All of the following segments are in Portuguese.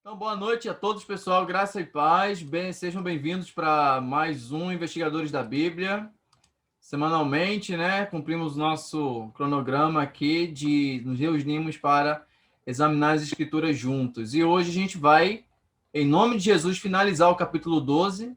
Então, boa noite a todos, pessoal. Graça e paz. Sejam bem-vindos para mais um Investigadores da Bíblia. Semanalmente, né, cumprimos nosso cronograma aqui de nos reunirmos para examinar as Escrituras juntos. E hoje a gente vai, em nome de Jesus, finalizar o capítulo 12,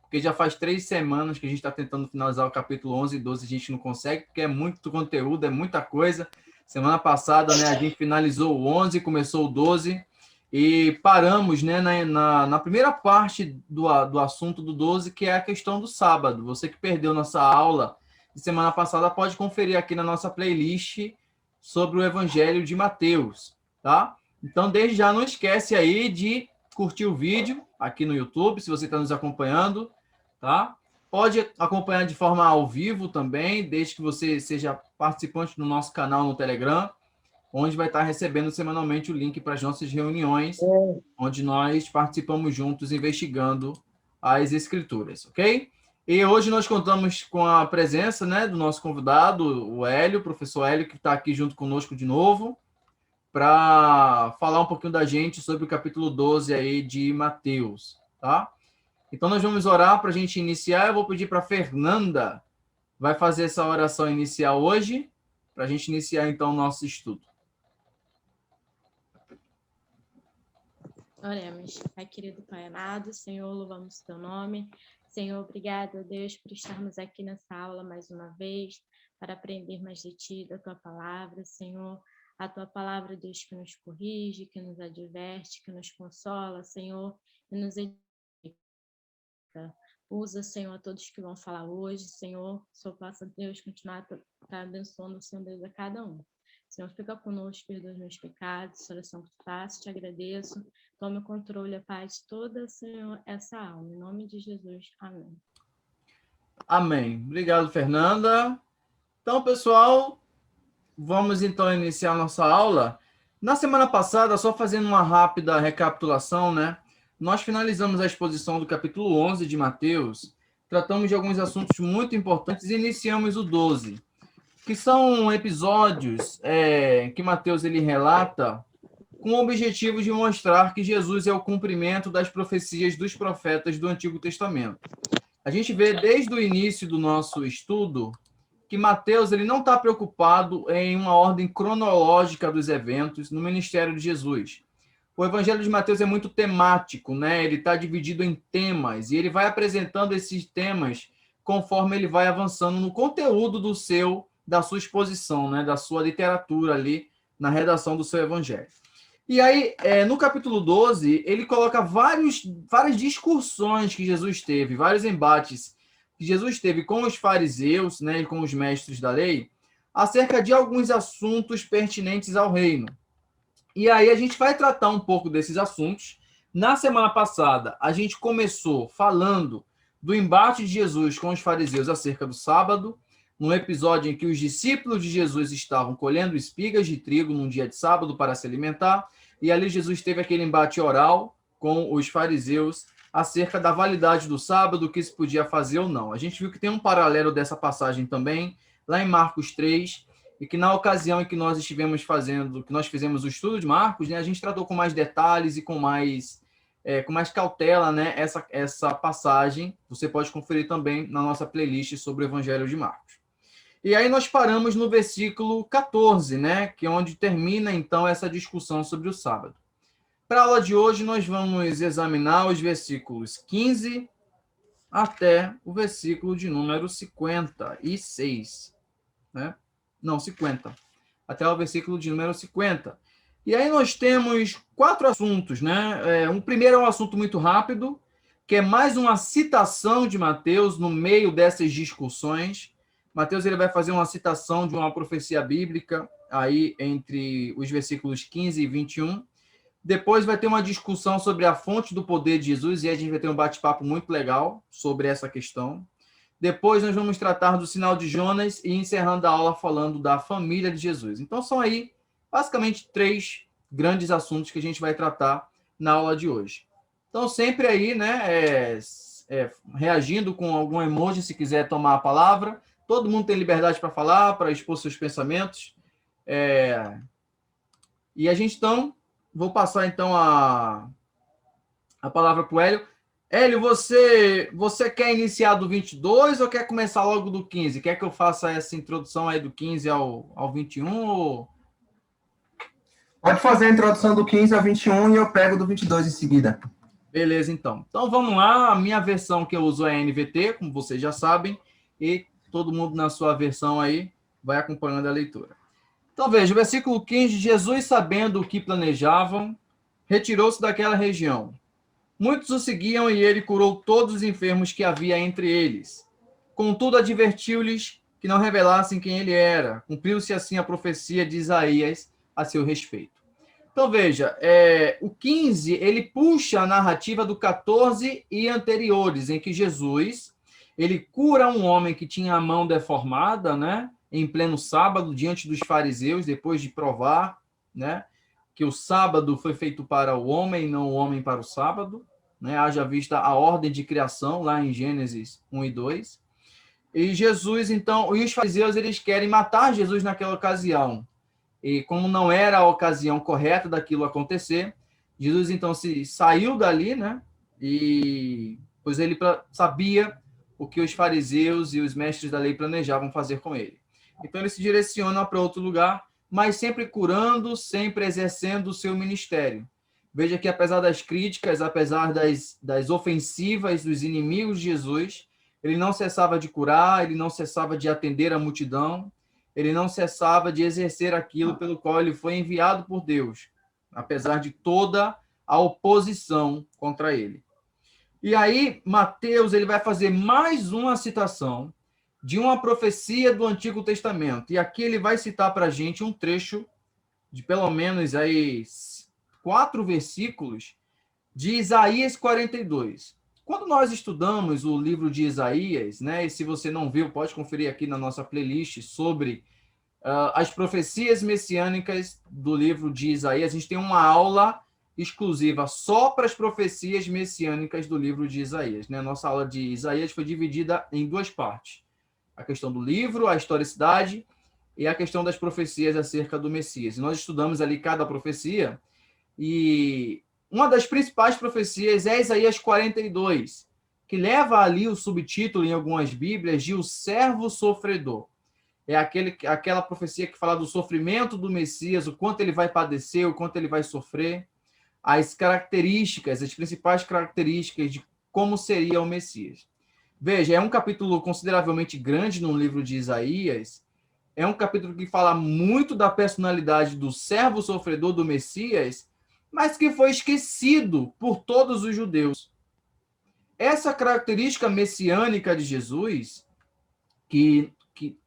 porque já faz 3 semanas que a gente está tentando finalizar o capítulo 11 e 12, a gente não consegue, porque é muito conteúdo, é muita coisa. Semana passada, né, a gente finalizou o 11, começou o 12, e paramos, né, na primeira parte do assunto do 12, que é a questão do sábado. Você que perdeu nossa aula de semana passada pode conferir aqui na nossa playlist sobre o Evangelho de Mateus, tá? Então, desde já, não esquece aí de curtir o vídeo aqui no YouTube, se você está nos acompanhando, tá? Pode acompanhar de forma ao vivo também, desde que você seja participante do nosso canal no Telegram, onde vai estar recebendo semanalmente o link para as nossas reuniões, onde nós participamos juntos investigando as escrituras, ok? E hoje nós contamos com a presença, né, do nosso convidado, o Hélio, o professor Hélio, que está aqui junto conosco de novo, para falar um pouquinho da gente sobre o capítulo 12 aí de Mateus, tá? Então nós vamos orar para a gente iniciar. Eu vou pedir para a Fernanda, vai fazer essa oração inicial hoje, para a gente iniciar então o nosso estudo. Oremos. Pai querido, Pai amado, Senhor, louvamos teu nome. Senhor, obrigado, Deus, por estarmos aqui nessa aula mais uma vez, para aprender mais de ti, da tua palavra, Senhor. A tua palavra, Deus, que nos corrige, que nos adverte, que nos consola, Senhor, e nos edifica. Usa, Senhor, a todos que vão falar hoje, Senhor, só possa, Deus, continuar a abençoando, Senhor Deus, a cada um. Senhor, fica conosco, perdoa os meus pecados, essa oração que tu faço, te agradeço. Tome o controle, a paz de toda, Senhor, essa alma. Em nome de Jesus. Amém. Amém. Obrigado, Fernanda. Então, pessoal, vamos então iniciar a nossa aula. Na semana passada, só fazendo uma rápida recapitulação, né? Nós finalizamos a exposição do capítulo 11 de Mateus, tratamos de alguns assuntos muito importantes e iniciamos o 12, que são episódios que Mateus ele relata com o objetivo de mostrar que Jesus é o cumprimento das profecias dos profetas do Antigo Testamento. A gente vê desde o início do nosso estudo que Mateus ele não está preocupado em uma ordem cronológica dos eventos no ministério de Jesus. O Evangelho de Mateus é muito temático, né? Ele está dividido em temas e ele vai apresentando esses temas conforme ele vai avançando no conteúdo da sua exposição, né? Da sua literatura ali na redação do seu Evangelho. E aí, no capítulo 12, ele coloca várias discussões que Jesus teve, vários embates que Jesus teve com os fariseus, né, com os mestres da lei, acerca de alguns assuntos pertinentes ao reino. E aí a gente vai tratar um pouco desses assuntos. Na semana passada, a gente começou falando do embate de Jesus com os fariseus acerca do sábado, num episódio em que os discípulos de Jesus estavam colhendo espigas de trigo num dia de sábado para se alimentar, e ali Jesus teve aquele embate oral com os fariseus acerca da validade do sábado, o que se podia fazer ou não. A gente viu que tem um paralelo dessa passagem também, lá em Marcos 3, e que na ocasião em que nós estivemos fazendo, que nós fizemos o estudo de Marcos, né, a gente tratou com mais detalhes e com mais cautela, né, essa passagem. Você pode conferir também na nossa playlist sobre o Evangelho de Marcos. E aí nós paramos no versículo 14, né, que é onde termina então essa discussão sobre o sábado. Para a aula de hoje, nós vamos examinar os versículos 15 até o versículo de número 56, né? Não, 50. Até o versículo de número 50. E aí nós temos 4 assuntos, né? Um primeiro é um assunto muito rápido, que é mais uma citação de Mateus no meio dessas discussões. Mateus ele vai fazer uma citação de uma profecia bíblica aí entre os versículos 15 e 21. Depois vai ter uma discussão sobre a fonte do poder de Jesus e a gente vai ter um bate-papo muito legal sobre essa questão. Depois nós vamos tratar do sinal de Jonas e encerrando a aula falando da família de Jesus. Então são aí basicamente 3 grandes assuntos que a gente vai tratar na aula de hoje. Então sempre aí, né, reagindo com algum emoji se quiser tomar a palavra. Todo mundo tem liberdade para falar, para expor seus pensamentos. E a gente então, vou passar então a palavra para o Hélio. Hélio, você quer iniciar do 22 ou quer começar logo do 15? Quer que eu faça essa introdução aí do 15 ao 21? Ou... Pode fazer a introdução do 15 ao 21 e eu pego do 22 em seguida. Beleza, então. Então vamos lá. A minha versão que eu uso é a NVT, como vocês já sabem, e todo mundo na sua versão aí vai acompanhando a leitura. Então veja, o versículo 15: Jesus, sabendo o que planejavam, retirou-se daquela região. Muitos o seguiam e ele curou todos os enfermos que havia entre eles. Contudo, advertiu-lhes que não revelassem quem ele era. Cumpriu-se assim a profecia de Isaías a seu respeito. Então, veja, o 15, ele puxa a narrativa do 14 e anteriores, em que Jesus, ele cura um homem que tinha a mão deformada, né, em pleno sábado, diante dos fariseus, depois de provar, né, que o sábado foi feito para o homem e não o homem para o sábado, né, haja vista a ordem de criação, lá em Gênesis 1 e 2. E Jesus, então, e os fariseus, eles querem matar Jesus naquela ocasião. E como não era a ocasião correta daquilo acontecer, Jesus então se saiu dali, né? E pois ele sabia o que os fariseus e os mestres da lei planejavam fazer com ele. Então ele se direciona para outro lugar, mas sempre curando, sempre exercendo o seu ministério. Veja que apesar das críticas, apesar das ofensivas dos inimigos de Jesus, ele não cessava de curar, ele não cessava de atender a multidão, ele não cessava de exercer aquilo pelo qual ele foi enviado por Deus, apesar de toda a oposição contra ele. E aí, Mateus, ele vai fazer mais uma citação de uma profecia do Antigo Testamento. E aqui ele vai citar para a gente um trecho de pelo menos aí 4 versículos de Isaías 42. Quando nós estudamos o livro de Isaías, né, e se você não viu, pode conferir aqui na nossa playlist sobre as profecias messiânicas do livro de Isaías. A gente tem uma aula exclusiva só para as profecias messiânicas do livro de Isaías, né? Nossa aula de Isaías foi dividida em 2 partes. A questão do livro, a historicidade, e a questão das profecias acerca do Messias. E nós estudamos ali cada profecia, e uma das principais profecias é Isaías 42, que leva ali o subtítulo em algumas Bíblias de o servo sofredor. É aquela profecia que fala do sofrimento do Messias, o quanto ele vai padecer, o quanto ele vai sofrer, as características, as principais características de como seria o Messias. Veja, é um capítulo consideravelmente grande no livro de Isaías, é um capítulo que fala muito da personalidade do servo sofredor do Messias, mas que foi esquecido por todos os judeus. Essa característica messiânica de Jesus, que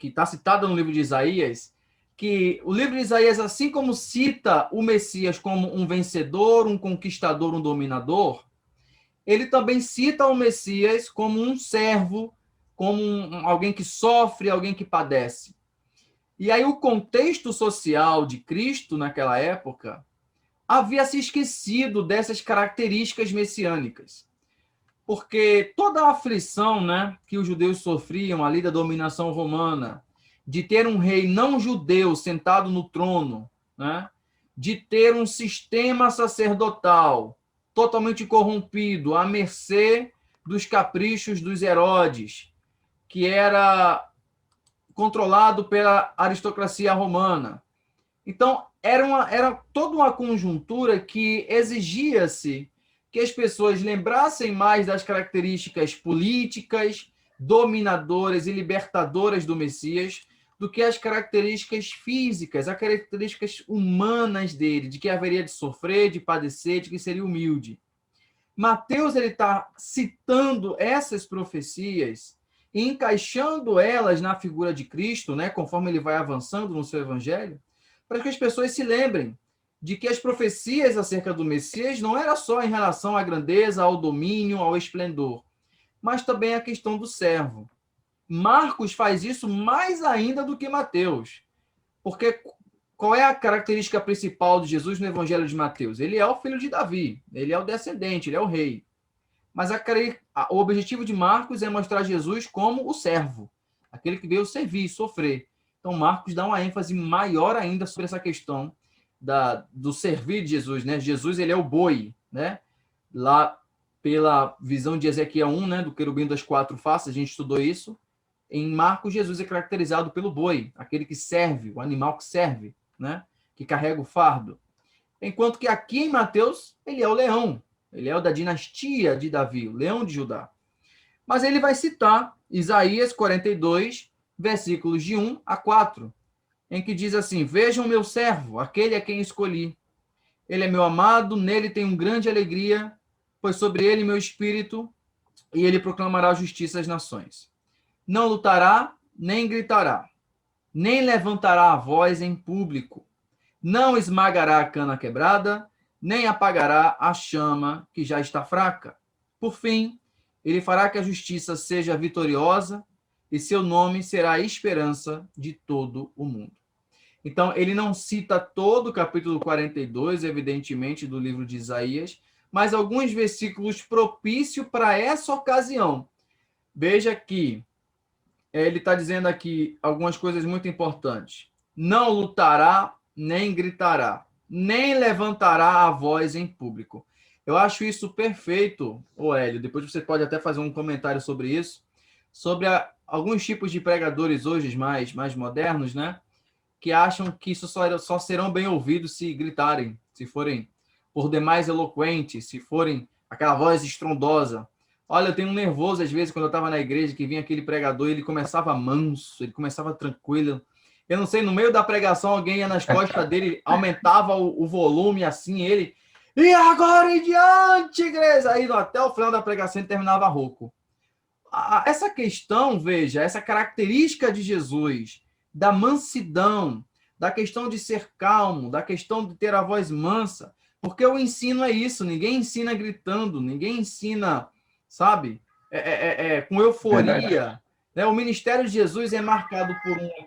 está citada no livro de Isaías, que o livro de Isaías, assim como cita o Messias como um vencedor, um conquistador, um dominador, ele também cita o Messias como um servo, como alguém que sofre, alguém que padece. E aí o contexto social de Cristo naquela época havia se esquecido dessas características messiânicas. Porque toda a aflição, né, que os judeus sofriam ali da dominação romana, de ter um rei não judeu sentado no trono, né, de ter um sistema sacerdotal totalmente corrompido, à mercê dos caprichos dos Herodes, que era controlado pela aristocracia romana. Então, era toda uma conjuntura que exigia-se que as pessoas lembrassem mais das características políticas, dominadoras e libertadoras do Messias, do que as características físicas, as características humanas dele, de que haveria de sofrer, de padecer, de que seria humilde. Mateus está citando essas profecias e encaixando elas na figura de Cristo, né, conforme ele vai avançando no seu evangelho, para que as pessoas se lembrem de que as profecias acerca do Messias não era só em relação à grandeza, ao domínio, ao esplendor, mas também a questão do servo. Marcos faz isso mais ainda do que Mateus, porque qual é a característica principal de Jesus no Evangelho de Mateus? Ele é o filho de Davi, ele é o descendente, ele é o rei. Mas o objetivo de Marcos é mostrar Jesus como o servo, aquele que veio servir, sofrer. Então, Marcos dá uma ênfase maior ainda sobre essa questão do servir de Jesus, né? Jesus, ele é o boi, né? Lá pela visão de Ezequiel 1, né, do querubim das 4 faces, a gente estudou isso. Em Marcos, Jesus é caracterizado pelo boi, aquele que serve, o animal que serve, né, que carrega o fardo. Enquanto que aqui em Mateus, ele é o leão, ele é o da dinastia de Davi, o leão de Judá. Mas ele vai citar Isaías 42, versículos de 1 a 4, em que diz assim: vejam meu servo, aquele a quem escolhi. Ele é meu amado, nele tenho grande alegria, pois sobre ele meu espírito, e ele proclamará justiça às nações. Não lutará, nem gritará, nem levantará a voz em público. Não esmagará a cana quebrada, nem apagará a chama que já está fraca. Por fim, ele fará que a justiça seja vitoriosa e seu nome será a esperança de todo o mundo. Então, ele não cita todo o capítulo 42, evidentemente, do livro de Isaías, mas alguns versículos propícios para essa ocasião. Veja que ele está dizendo aqui algumas coisas muito importantes. Não lutará, nem gritará, nem levantará a voz em público. Eu acho isso perfeito, Hélio. Depois você pode até fazer um comentário sobre isso, sobre alguns tipos de pregadores hoje mais modernos, né? Que acham que isso só serão bem ouvidos se gritarem, se forem por demais eloquentes, se forem aquela voz estrondosa. Olha, eu tenho um nervoso, às vezes, quando eu estava na igreja, que vinha aquele pregador, ele começava manso, ele começava tranquilo. Eu não sei, no meio da pregação, alguém ia nas costas dele, aumentava o volume, assim, ele... E agora em diante, igreja! Aí, até o final da pregação, ele terminava rouco. Essa questão, veja, essa característica de Jesus, da mansidão, da questão de ser calmo, da questão de ter a voz mansa, porque o ensino é isso, ninguém ensina gritando, ninguém ensina, sabe, com euforia. Né? O ministério de Jesus é marcado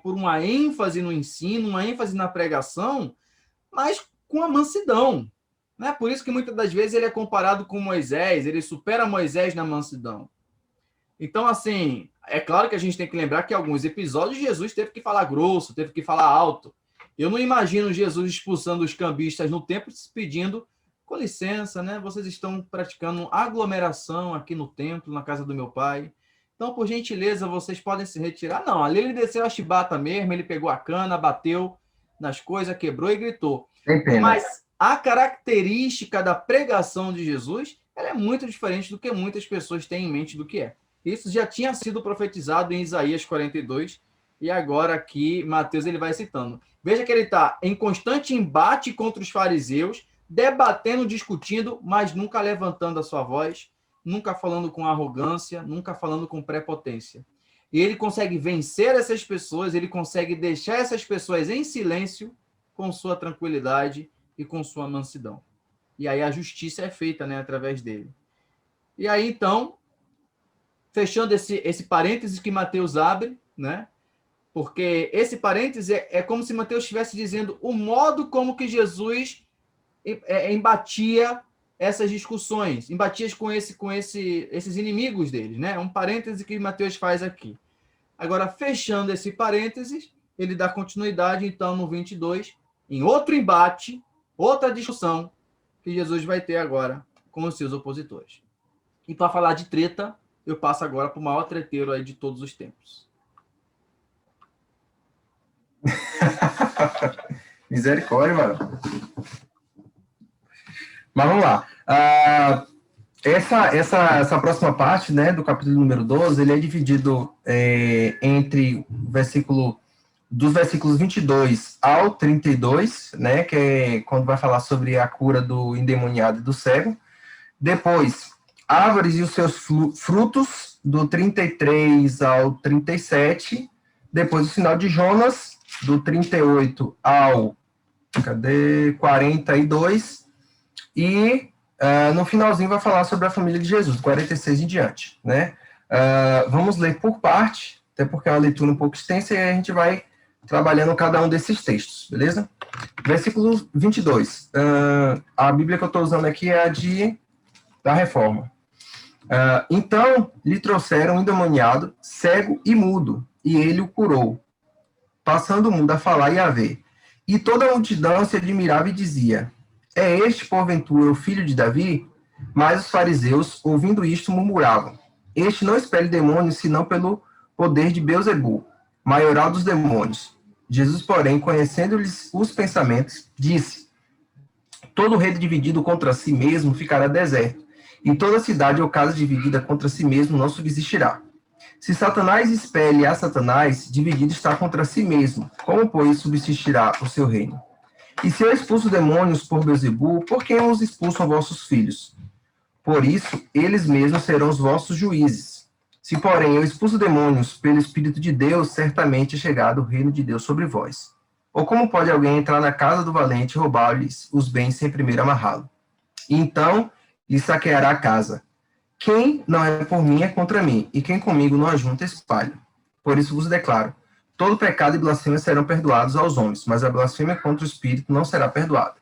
por uma ênfase no ensino, uma ênfase na pregação, mas com a mansidão. Né? Por isso que muitas das vezes ele é comparado com Moisés, ele supera Moisés na mansidão. Então, assim, é claro que a gente tem que lembrar que em alguns episódios Jesus teve que falar grosso, teve que falar alto. Eu não imagino Jesus expulsando os cambistas no templo, pedindo, com licença, né? Vocês estão praticando aglomeração aqui no templo, na casa do meu pai. Então, por gentileza, vocês podem se retirar. Não, ali ele desceu a chibata mesmo, ele pegou a cana, bateu nas coisas, quebrou e gritou. Mas a característica da pregação de Jesus, ela é muito diferente do que muitas pessoas têm em mente do que é. Isso já tinha sido profetizado em Isaías 42, e agora aqui Mateus ele vai citando. Veja que ele está em constante embate contra os fariseus, debatendo, discutindo, mas nunca levantando a sua voz, nunca falando com arrogância, nunca falando com prepotência. E ele consegue vencer essas pessoas, ele consegue deixar essas pessoas em silêncio com sua tranquilidade e com sua mansidão. E aí a justiça é feita, né, através dele. E aí, então, fechando esse parênteses que Mateus abre, né? Porque esse parênteses é como se Mateus estivesse dizendo o modo como que Jesus embatia essas discussões, embatia com esses inimigos deles, né? Um parêntese que Mateus faz aqui. Agora, fechando esse parênteses, ele dá continuidade, então, no 22, em outro embate, outra discussão que Jesus vai ter agora com os seus opositores. E para falar de treta, eu passo agora para o maior treteiro aí de todos os tempos. Misericórdia, mano. Mas vamos lá. Essa próxima parte, né, do capítulo número 12, ele é dividido entre dos versículos 22 ao 32, né, que é quando vai falar sobre a cura do endemoniado e do cego. Depois, árvores e os seus frutos, do 33 ao 37. Depois, o sinal de Jonas, do 38 ao 42. E no finalzinho vai falar sobre a família de Jesus, 46 em diante. Né? Vamos ler por parte, até porque é uma leitura um pouco extensa, e a gente vai trabalhando cada um desses textos, beleza? Versículo 22. A Bíblia que eu estou usando aqui é a da Reforma. Então lhe trouxeram um endemoniado, cego e mudo, e ele o curou, passando o mundo a falar e a ver. E toda a multidão se admirava e dizia: é este, porventura, o filho de Davi? Mas os fariseus, ouvindo isto, murmuravam: Este não expele demônios, senão pelo poder de Beelzebu, maioral dos demônios. Jesus, porém, conhecendo-lhes os pensamentos, disse: Todo reino dividido contra si mesmo ficará deserto, e toda cidade ou casa dividida contra si mesmo não subsistirá. Se Satanás expele a Satanás, dividido está contra si mesmo. Como, pois, subsistirá o seu reino? E se eu expulso demônios por Beelzebu, por que os expulsam vossos filhos? Por isso, eles mesmos serão os vossos juízes. Se, porém, eu expulso demônios pelo Espírito de Deus, certamente é chegado o reino de Deus sobre vós. Ou como pode alguém entrar na casa do valente e roubar-lhes os bens sem primeiro amarrá-lo? E então, lhe saqueará a casa. Quem não é por mim é contra mim, e quem comigo não ajunta espalha. Por isso vos declaro, todo pecado e blasfêmia serão perdoados aos homens, mas a blasfêmia contra o Espírito não será perdoada.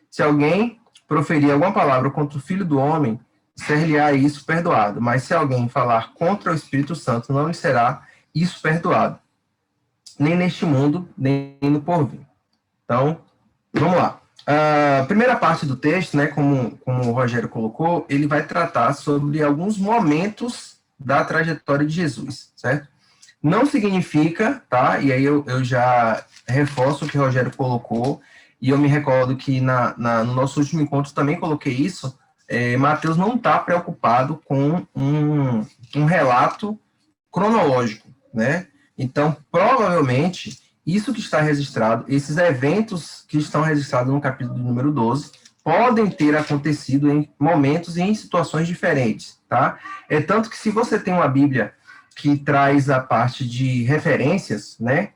Se alguém proferir alguma palavra contra o Filho do Homem, ser-lhe-á isso perdoado, mas se alguém falar contra o Espírito Santo, não lhe será isso perdoado, nem neste mundo, nem no porvir. Então, vamos lá. A primeira parte do texto, né, como o Rogério colocou, ele vai tratar sobre alguns momentos da trajetória de Jesus, certo? Não significa, tá? E aí eu já reforço o que o Rogério colocou, e eu me recordo que no nosso último encontro também coloquei isso. Mateus não está preocupado com um relato cronológico, né? Então, provavelmente, isso que está registrado, esses eventos que estão registrados no capítulo número 12, podem ter acontecido em momentos e em situações diferentes, tá? É tanto que se você tem uma Bíblia que traz a parte de referências, né?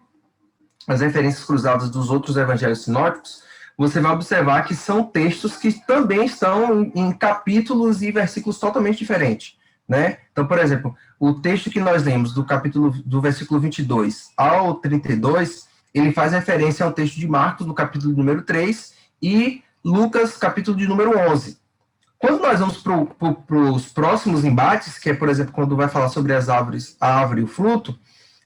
As referências cruzadas dos outros evangelhos sinóticos, você vai observar que são textos que também estão em capítulos e versículos totalmente diferentes, né? Então, por exemplo, o texto que nós lemos do versículo 22 ao 32, ele faz referência ao texto de Marcos, do capítulo número 3, e Lucas, capítulo de número 11. Quando nós vamos para os próximos embates, que é, por exemplo, quando vai falar sobre as árvores, a árvore e o fruto,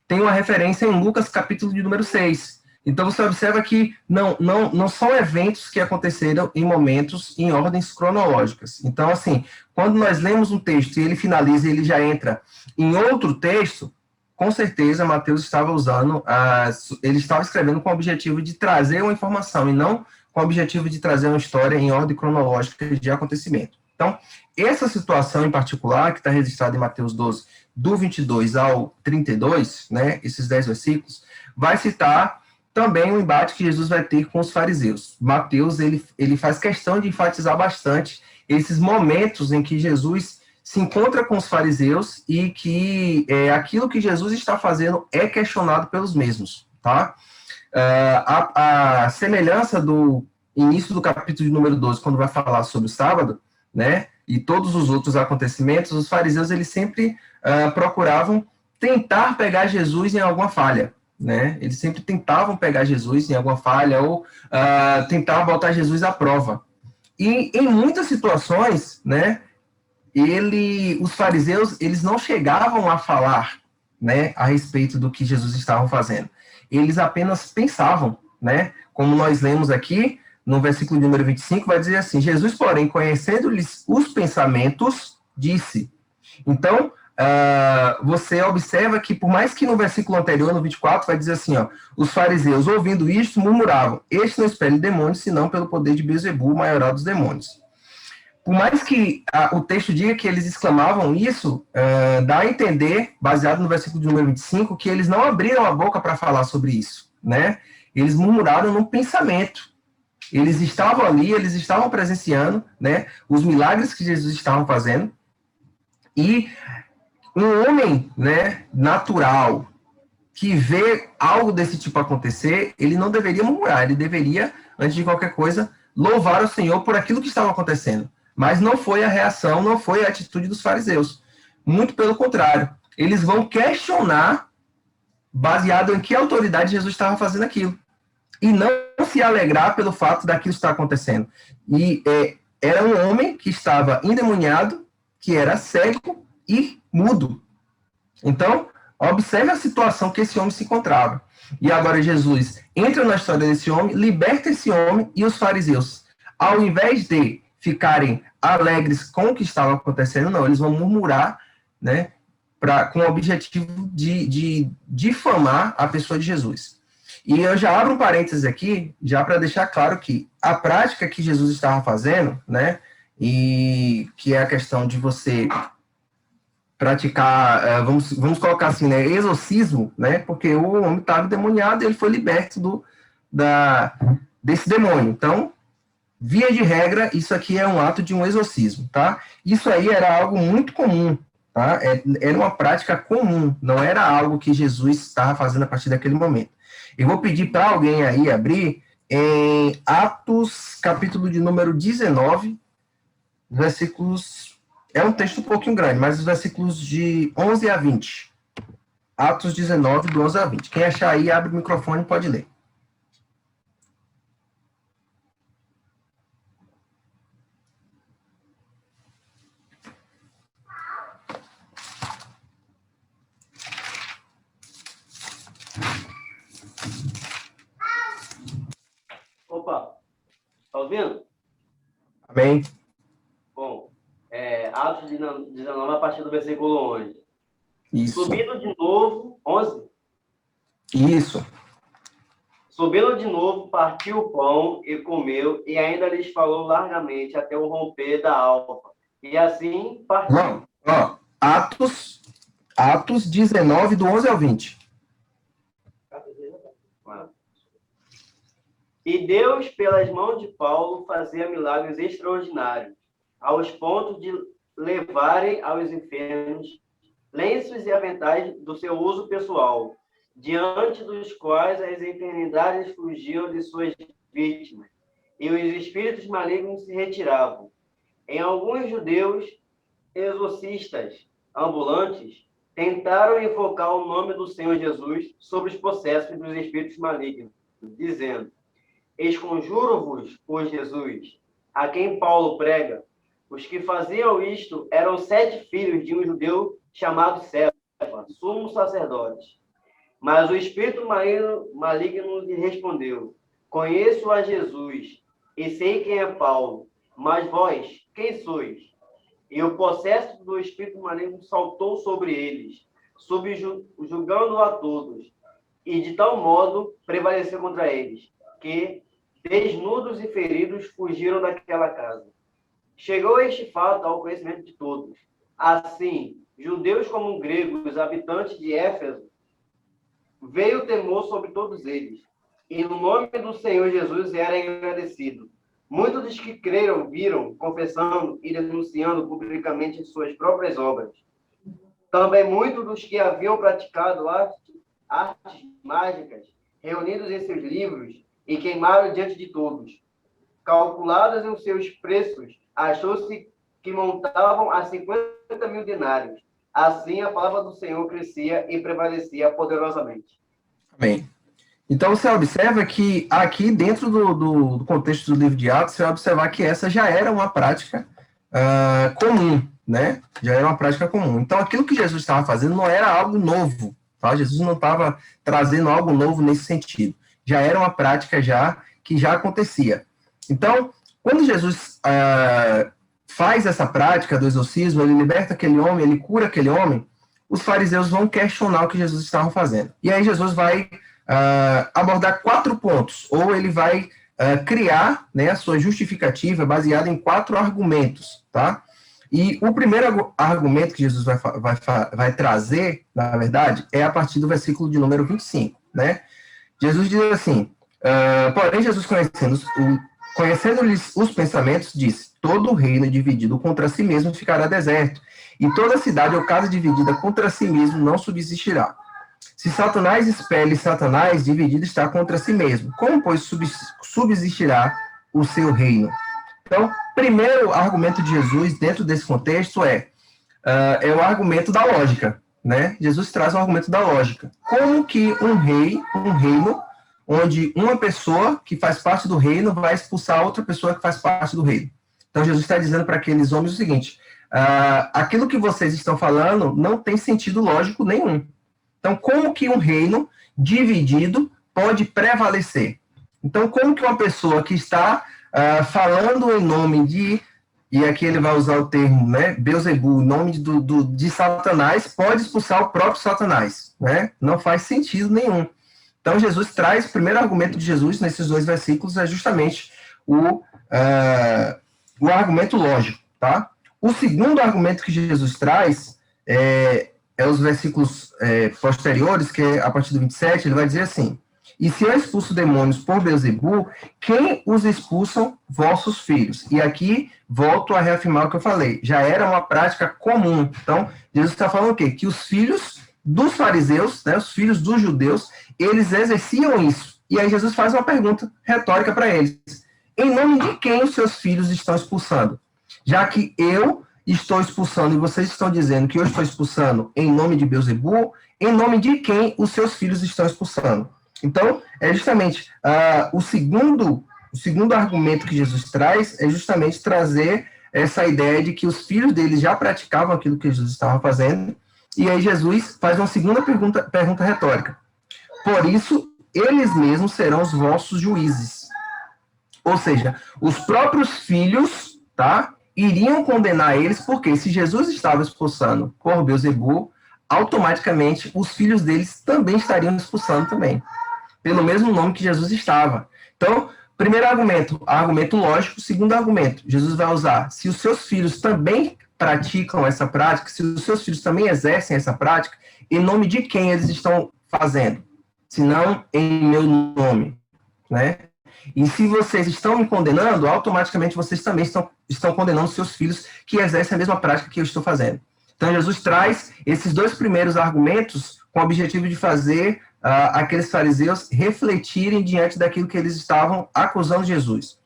tem uma referência em Lucas, capítulo de número 6. Então, você observa que não são eventos que aconteceram em momentos em ordens cronológicas. Então, assim, quando nós lemos um texto e ele finaliza e ele já entra em outro texto, com certeza Mateus estava ele estava escrevendo com o objetivo de trazer uma informação e não com o objetivo de trazer uma história em ordem cronológica de acontecimento. Então, essa situação em particular, que está registrada em Mateus 12, do 22 ao 32, né, esses 10 versículos, vai citar também o embate que Jesus vai ter com os fariseus. Mateus, ele faz questão de enfatizar bastante esses momentos em que Jesus se encontra com os fariseus e que aquilo que Jesus está fazendo é questionado pelos mesmos, tá? A semelhança do início do capítulo de número 12, quando vai falar sobre o sábado, né, e todos os outros acontecimentos, os fariseus, eles sempre procuravam tentar pegar Jesus em alguma falha, né? Eles sempre tentavam pegar Jesus em alguma falha ou tentavam botar Jesus à prova. E em muitas situações, né, os fariseus, eles não chegavam a falar, né, a respeito do que Jesus estava fazendo. Eles apenas pensavam, né? Como nós lemos aqui, no versículo número 25, vai dizer assim: Jesus, porém, conhecendo-lhes os pensamentos, disse. Então, você observa que, por mais que no versículo anterior, no 24, vai dizer assim, ó, os fariseus, ouvindo isto, murmuravam: este não expele demônios, senão pelo poder de Beelzebu, o maioral dos demônios. Por mais que o texto diga que eles exclamavam isso, dá a entender, baseado no versículo de número 25, que eles não abriram a boca para falar sobre isso, né? Eles murmuraram no pensamento. Eles estavam ali, eles estavam presenciando, né, os milagres que Jesus estava fazendo, e um homem, né, natural, que vê algo desse tipo acontecer, ele não deveria murmurar, ele deveria, antes de qualquer coisa, louvar o Senhor por aquilo que estava acontecendo. Mas não foi a reação, não foi a atitude dos fariseus. Muito pelo contrário. Eles vão questionar, baseado em que autoridade Jesus estava fazendo aquilo. E não se alegrar pelo fato daquilo estar acontecendo. E era um homem que estava endemoniado, que era cego e mudo. Então, observe a situação que esse homem se encontrava. E agora Jesus entra na história desse homem, liberta esse homem, e os fariseus, ao invés de ficarem alegres com o que estava acontecendo, não, eles vão murmurar, né, com o objetivo de difamar a pessoa de Jesus. E eu já abro um parênteses aqui, já para deixar claro que a prática que Jesus estava fazendo, né, e que é a questão de você praticar, vamos colocar assim, né, exorcismo, né, porque o homem estava endemoniado e ele foi liberto desse demônio. Então, via de regra, isso aqui é um ato de um exorcismo, tá? Isso aí era algo muito comum, tá? Era uma prática comum, não era algo que Jesus estava fazendo a partir daquele momento. Eu vou pedir para alguém aí abrir em Atos, capítulo de número 19, versículos... É um texto um pouquinho grande, mas os versículos de 11 a 20. Atos 19, do 11 a 20. Quem achar aí, abre o microfone e pode ler. Opa, tá ouvindo? Amém. Bom, Atos 19, a partir do versículo 11. Isso. Subindo de novo, 11? Isso. Subindo de novo, partiu o pão e comeu, e ainda lhes falou largamente até o romper da alva. E assim partiu. Não, ó, Atos 19, do 11 ao 20. E Deus, pelas mãos de Paulo, fazia milagres extraordinários, aos pontos de levarem aos enfermos lenços e aventais do seu uso pessoal, diante dos quais as enfermidades fugiam de suas vítimas, e os espíritos malignos se retiravam. Em alguns judeus exorcistas ambulantes tentaram invocar o nome do Senhor Jesus sobre os possessos dos espíritos malignos, dizendo: Esconjuro-vos por Jesus, a quem Paulo prega. Os que faziam isto eram 7 filhos de um judeu chamado Cefa, sumo sacerdote. Mas o espírito maligno lhe respondeu: Conheço a Jesus e sei quem é Paulo, mas vós, quem sois? E o possesso do espírito maligno saltou sobre eles, subjugando a todos, e de tal modo prevaleceu contra eles, que, desnudos e feridos, fugiram daquela casa. Chegou este fato ao conhecimento de todos. Assim, judeus como gregos, habitantes de Éfeso, veio o temor sobre todos eles, e no nome do Senhor Jesus era agradecido. Muitos dos que creram viram, confessando e denunciando publicamente suas próprias obras. Também muitos dos que haviam praticado artes mágicas, reunidos em seus livros, e queimaram diante de todos. Calculados em seus preços, achou-se que montavam a 50 mil denários. Assim, a palavra do Senhor crescia e prevalecia poderosamente. Amém. Então, você observa que aqui, dentro do contexto do livro de Atos, você vai observar que essa já era uma prática comum, né? Já era uma prática comum. Então, aquilo que Jesus estava fazendo não era algo novo, tá? Jesus não estava trazendo algo novo nesse sentido. Já era uma prática que já acontecia. Então, quando Jesus faz essa prática do exorcismo, ele liberta aquele homem, ele cura aquele homem, os fariseus vão questionar o que Jesus estava fazendo. E aí Jesus vai abordar 4 pontos, ou ele vai criar, né, a sua justificativa baseada em 4 argumentos, tá? E o primeiro argumento que Jesus vai trazer, na verdade, é a partir do versículo de número 25, né? Jesus diz assim, porém Jesus conhecendo-lhes os pensamentos, disse: todo reino dividido contra si mesmo ficará deserto, e toda cidade ou casa dividida contra si mesmo não subsistirá. Se Satanás expele Satanás, dividido está contra si mesmo. Como, pois, subsistirá o seu reino? Então, primeiro argumento de Jesus dentro desse contexto é o argumento da lógica, né? Jesus traz um argumento da lógica. Como que um reino, onde uma pessoa que faz parte do reino vai expulsar outra pessoa que faz parte do reino? Então, Jesus está dizendo para aqueles homens o seguinte: aquilo que vocês estão falando não tem sentido lógico nenhum. Então, como que um reino dividido pode prevalecer? Então, como que uma pessoa que está falando em nome de e aqui ele vai usar o termo, né, Beelzebul, o nome de Satanás, pode expulsar o próprio Satanás, né? Não faz sentido nenhum. Então, Jesus traz, o primeiro argumento de Jesus nesses 2 versículos é justamente o argumento lógico, tá? O segundo argumento que Jesus traz é os versículos posteriores, que é a partir do 27, ele vai dizer assim: e se eu expulso demônios por Beelzebul, quem os expulsam? Vossos filhos. E aqui, volto a reafirmar o que eu falei, já era uma prática comum. Então, Jesus está falando o quê? Que os filhos dos fariseus, né, os filhos dos judeus, eles exerciam isso. E aí Jesus faz uma pergunta retórica para eles: em nome de quem os seus filhos estão expulsando? Já que eu estou expulsando e vocês estão dizendo que eu estou expulsando em nome de Beelzebul, em nome de quem os seus filhos estão expulsando? Então, é justamente o segundo argumento que Jesus traz é justamente trazer essa ideia de que os filhos deles já praticavam aquilo que Jesus estava fazendo, e aí Jesus faz uma segunda pergunta retórica. Por isso, eles mesmos serão os vossos juízes. Ou seja, os próprios filhos, tá, iriam condenar eles, porque se Jesus estava expulsando por Beelzebul, automaticamente os filhos deles também estariam expulsando também, pelo mesmo nome que Jesus estava. Então, primeiro argumento lógico. Segundo argumento, Jesus vai usar: se os seus filhos também praticam essa prática, se os seus filhos também exercem essa prática, em nome de quem eles estão fazendo? Se não em meu nome, né? E se vocês estão me condenando, automaticamente vocês também estão condenando seus filhos que exercem a mesma prática que eu estou fazendo. Então, Jesus traz esses 2 primeiros argumentos com o objetivo de fazer aqueles fariseus refletirem diante daquilo que eles estavam acusando Jesus.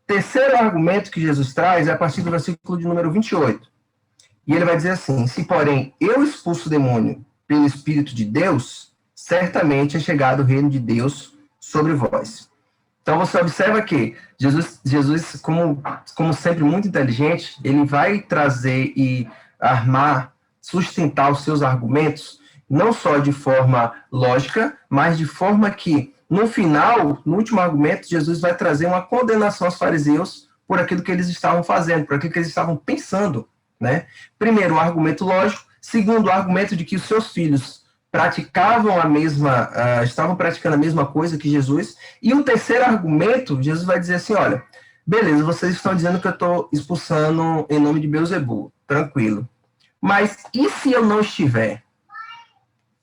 Terceiro argumento que Jesus traz é a partir do versículo de número 28. E ele vai dizer assim: se, porém, eu expulso o demônio pelo Espírito de Deus, certamente é chegado o reino de Deus sobre vós. Então, você observa que Jesus como sempre muito inteligente, ele vai trazer e armar, sustentar os seus argumentos, não só de forma lógica, mas de forma que, no final, no último argumento, Jesus vai trazer uma condenação aos fariseus por aquilo que eles estavam fazendo, por aquilo que eles estavam pensando, né? Primeiro, o argumento lógico. Segundo, o argumento de que os seus filhos estavam praticando a mesma coisa que Jesus. E o terceiro argumento, Jesus vai dizer assim: olha, beleza, vocês estão dizendo que eu estou expulsando em nome de Beelzebul, tranquilo. Mas e se eu não estiver?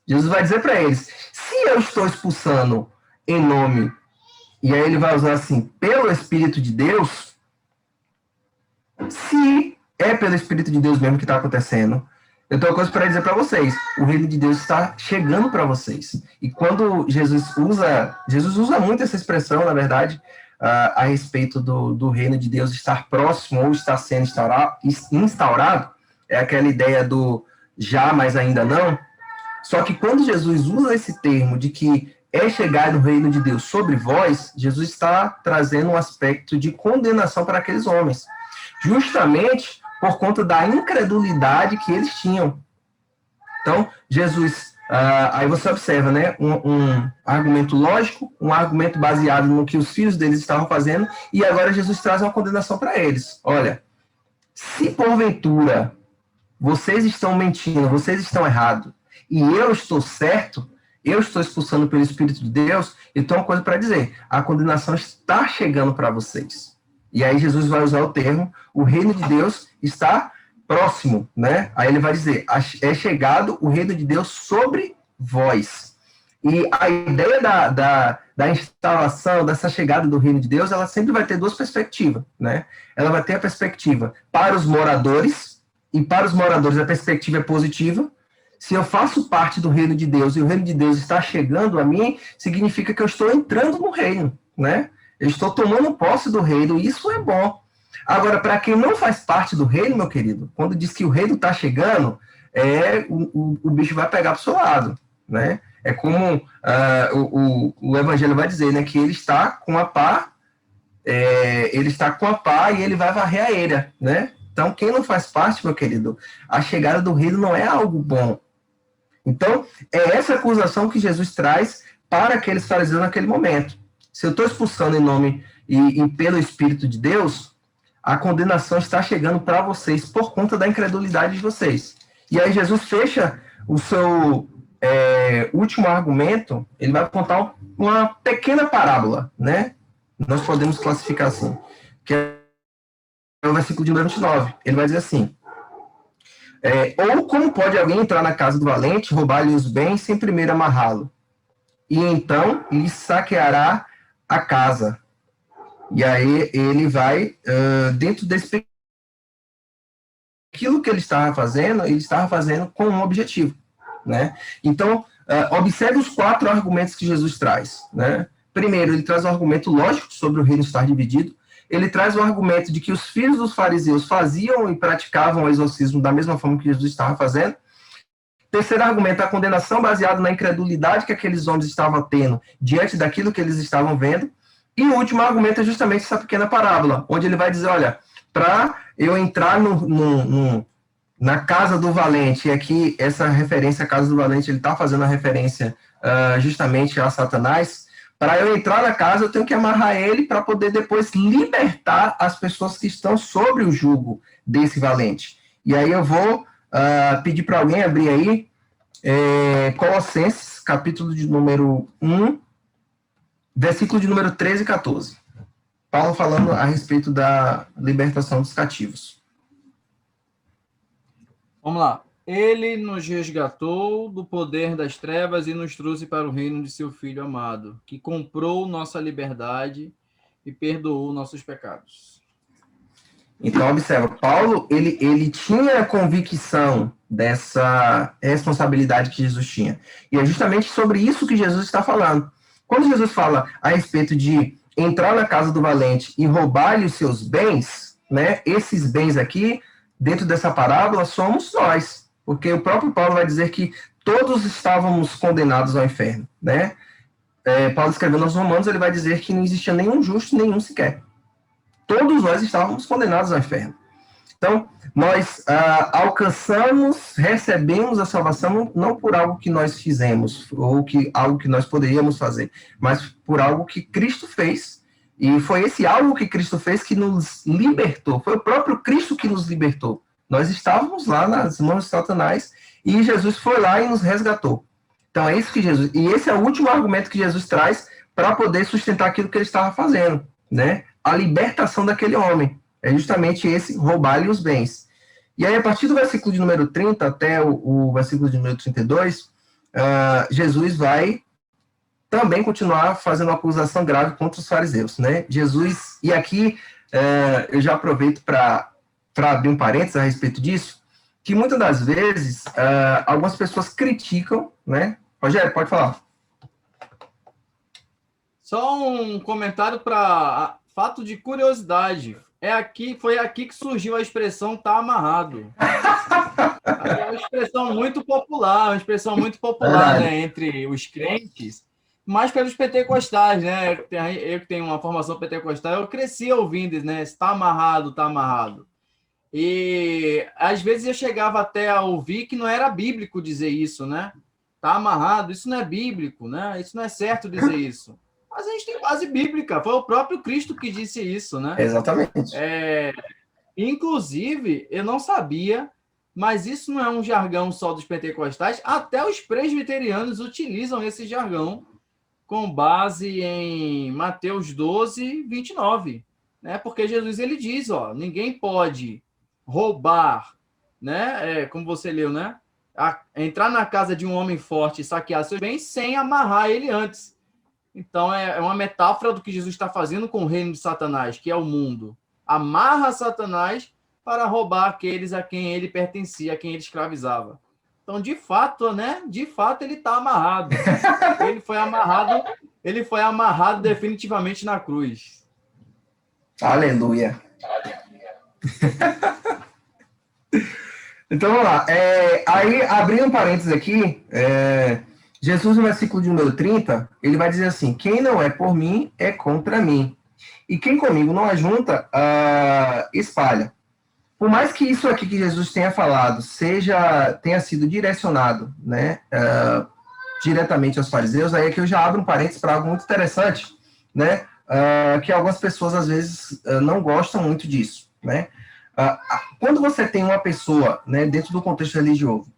Jesus vai dizer para eles: se eu estou expulsando em nome, e aí ele vai usar assim, pelo Espírito de Deus, se é pelo Espírito de Deus mesmo que está acontecendo, eu tenho uma coisa para dizer para vocês: o reino de Deus está chegando para vocês. E quando Jesus usa muito essa expressão, na verdade, a respeito do reino de Deus estar próximo ou estar sendo instaurado, é aquela ideia do já, mas ainda não. Só que quando Jesus usa esse termo de que é chegado o reino de Deus sobre vós, Jesus está trazendo um aspecto de condenação para aqueles homens, justamente por conta da incredulidade que eles tinham. Então, Jesus, aí você observa, né, um argumento lógico, um argumento baseado no que os filhos deles estavam fazendo, e agora Jesus traz uma condenação para eles. Olha, se porventura vocês estão mentindo, vocês estão errados, e eu estou certo, eu estou expulsando pelo Espírito de Deus, eu tenho uma coisa para dizer: a condenação está chegando para vocês. E aí Jesus vai usar o termo: o reino de Deus está próximo, né? Aí ele vai dizer: é chegado o reino de Deus sobre vós. E a ideia da instalação, dessa chegada do reino de Deus, ela sempre vai ter 2 perspectivas, né? Ela vai ter a perspectiva para os moradores, e para os moradores a perspectiva é positiva. Se eu faço parte do reino de Deus e o reino de Deus está chegando a mim, significa que eu estou entrando no reino, né? Eu estou tomando posse do reino, e isso é bom. Agora, para quem não faz parte do reino, meu querido, quando diz que o reino está chegando, o bicho vai pegar para o seu lado, né? É como o Evangelho vai dizer, né? Que ele está com a pá, e ele vai varrer a eira, né? Então, quem não faz parte, meu querido, a chegada do reino não é algo bom. Então, é essa acusação que Jesus traz para aqueles fariseus naquele momento. Se eu estou expulsando em nome e pelo Espírito de Deus, a condenação está chegando para vocês por conta da incredulidade de vocês. E aí Jesus fecha o seu último argumento, ele vai contar uma pequena parábola, né? Nós podemos classificar assim, que é o versículo de número 29. Ele vai dizer assim, ou como pode alguém entrar na casa do valente, roubar-lhe os bens sem primeiro amarrá-lo? E então lhe saqueará a casa. E aí ele vai, dentro desse... Aquilo que ele estava fazendo com um objetivo, né? Então, observe os 4 argumentos que Jesus traz, né? Primeiro, ele traz um argumento lógico sobre o reino estar dividido. Ele traz o argumento de que os filhos dos fariseus faziam e praticavam o exorcismo da mesma forma que Jesus estava fazendo. Terceiro argumento, a condenação baseada na incredulidade que aqueles homens estavam tendo diante daquilo que eles estavam vendo. E o último argumento é justamente essa pequena parábola, onde ele vai dizer, olha, para eu entrar na casa do valente, e aqui essa referência à casa do valente, ele está fazendo a referência justamente a Satanás, para eu entrar na casa, eu tenho que amarrar ele para poder depois libertar as pessoas que estão sobre o jugo desse valente. E aí eu vou pedir para alguém abrir aí Colossenses, capítulo de número 1, versículo de número 13 e 14. Paulo falando a respeito da libertação dos cativos. Vamos lá. Ele nos resgatou do poder das trevas e nos trouxe para o reino de seu Filho amado, que comprou nossa liberdade e perdoou nossos pecados. Então, observa, Paulo, ele tinha a convicção dessa responsabilidade que Jesus tinha. E é justamente sobre isso que Jesus está falando. Quando Jesus fala a respeito de entrar na casa do valente e roubar-lhe os seus bens, né, esses bens aqui, dentro dessa parábola, somos nós. Porque o próprio Paulo vai dizer que todos estávamos condenados ao inferno, né? Paulo escrevendo aos Romanos, ele vai dizer que não existia nenhum justo, nenhum sequer. Todos nós estávamos condenados ao inferno. Então, nós alcançamos, recebemos a salvação não por algo que nós fizemos, ou algo que nós poderíamos fazer, mas por algo que Cristo fez. E foi esse algo que Cristo fez que nos libertou. Foi o próprio Cristo que nos libertou. Nós estávamos lá nas mãos de Satanás e Jesus foi lá e nos resgatou. Então é isso que Jesus... E esse é o último argumento que Jesus traz para poder sustentar aquilo que ele estava fazendo, né? A libertação daquele homem. É justamente esse, roubar-lhe os bens. E aí, a partir do versículo de número 30 até o versículo de número 32, Jesus vai também continuar fazendo uma acusação grave contra os fariseus, né? Jesus... E aqui, eu já aproveito para abrir um parênteses a respeito disso, que muitas das vezes algumas pessoas criticam, né? Rogério, pode falar. Só um comentário para fato de curiosidade. Foi aqui que surgiu a expressão "tá amarrado". É uma expressão muito popular, né, entre os crentes, mas pelos pentecostais, né? Eu que tenho uma formação pentecostal, eu cresci ouvindo, né? "Está amarrado, está amarrado". E às vezes eu chegava até a ouvir que não era bíblico dizer isso, né? Tá amarrado, isso não é bíblico, né? Isso não é certo dizer isso. Mas a gente tem base bíblica, foi o próprio Cristo que disse isso, né? Exatamente. Inclusive, eu não sabia, mas isso não é um jargão só dos pentecostais, até os presbiterianos utilizam esse jargão com base em Mateus 12, 29, né? Porque Jesus ele diz, ninguém pode roubar, né? Como você leu, né? Entrar na casa de um homem forte e saquear seus bens sem amarrar ele antes. Então, é uma metáfora do que Jesus está fazendo com o reino de Satanás, que é o mundo. Amarra Satanás para roubar aqueles a quem ele pertencia, a quem ele escravizava. Então, de fato, né? De fato, ele está amarrado. Ele foi amarrado definitivamente na cruz. Aleluia. Então, vamos lá. Aí, abrindo um parênteses aqui, Jesus, no versículo de número 30, ele vai dizer assim: quem não é por mim, é contra mim. E quem comigo não ajunta, espalha. Por mais que isso aqui que Jesus tenha falado tenha sido direcionado, né, diretamente aos fariseus, aí é que eu já abro um parênteses para algo muito interessante, né, que algumas pessoas, às vezes, não gostam muito disso. né? Quando você tem uma pessoa, né, dentro do contexto religioso,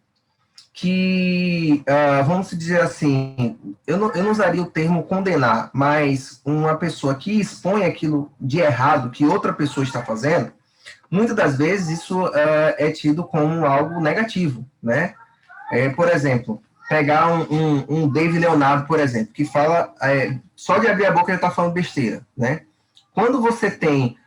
que, vamos dizer assim, eu não usaria o termo condenar, mas uma pessoa que expõe aquilo de errado que outra pessoa está fazendo, muitas das vezes isso é tido como algo negativo, né? Por exemplo, pegar um David Leonardo, por exemplo, que fala, só de abrir a boca ele está falando besteira, né? Quando você tem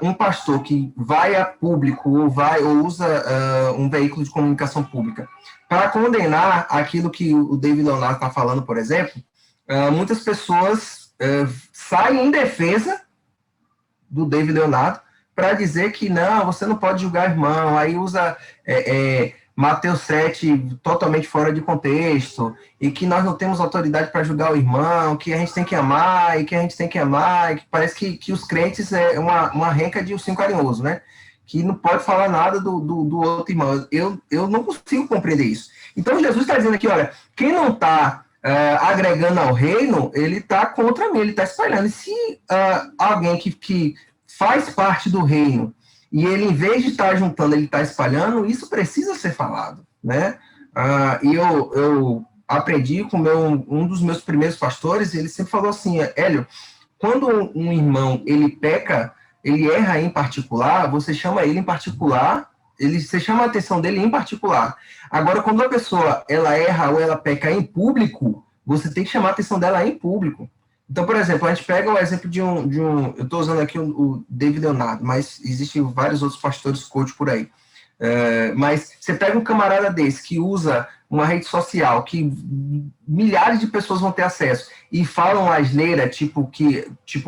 um pastor que vai a público ou usa um veículo de comunicação pública para condenar aquilo que o David Leonardo está falando, por exemplo, muitas pessoas saem em defesa do David Leonardo para dizer que não, você não pode julgar irmão, aí usa Mateus 7 totalmente fora de contexto, e que nós não temos autoridade para julgar o irmão, que a gente tem que amar, e que parece que os crentes é uma renca de ursinho carinhoso, né? Que não pode falar nada do outro irmão. Eu não consigo compreender isso. Então, Jesus está dizendo aqui, olha, quem não está agregando ao reino, ele está contra mim, ele está espalhando. E se alguém que faz parte do reino, e ele, em vez de estar juntando, ele está espalhando, isso precisa ser falado, né? E eu aprendi com um dos meus primeiros pastores, ele sempre falou assim, Hélio, quando um irmão, ele peca, ele erra em particular, você chama ele em particular, você chama a atenção dele em particular. Agora, quando a pessoa, ela erra ou ela peca em público, você tem que chamar a atenção dela em público. Então, por exemplo, a gente pega o exemplo de eu estou usando aqui o David Leonardo, mas existem vários outros pastores coach por aí. Mas você pega um camarada desse que usa uma rede social que milhares de pessoas vão ter acesso e falam asneira, tipo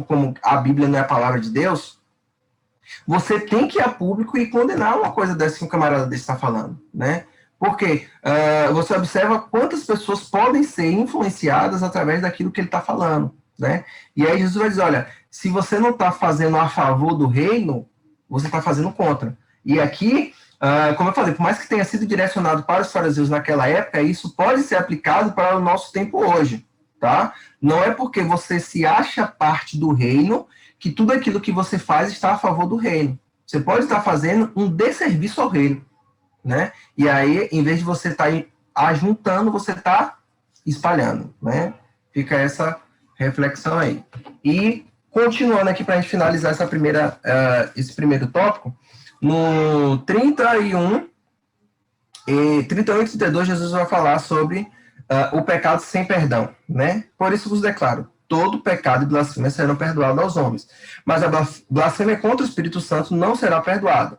como a Bíblia não é a palavra de Deus, você tem que ir a público e condenar uma coisa dessa que um camarada desse está falando, né? Porque você observa quantas pessoas podem ser influenciadas através daquilo que ele está falando, né? E aí Jesus vai dizer, olha, se você não está fazendo a favor do reino, você está fazendo contra. E aqui, como eu falei, por mais que tenha sido direcionado para os fariseus naquela época, isso pode ser aplicado para o nosso tempo hoje, tá? Não é porque você se acha parte do reino que tudo aquilo que você faz está a favor do reino. Você pode estar fazendo um desserviço ao reino, né? E aí, em vez de você estar ajuntando, você está espalhando, né? Fica essa reflexão aí. E, continuando aqui para a gente finalizar esse primeiro tópico, no 31 e 32, Jesus vai falar sobre o pecado sem perdão, né? Por isso vos declaro, todo pecado e blasfêmia serão perdoados aos homens, mas a blasfêmia contra o Espírito Santo não será perdoada.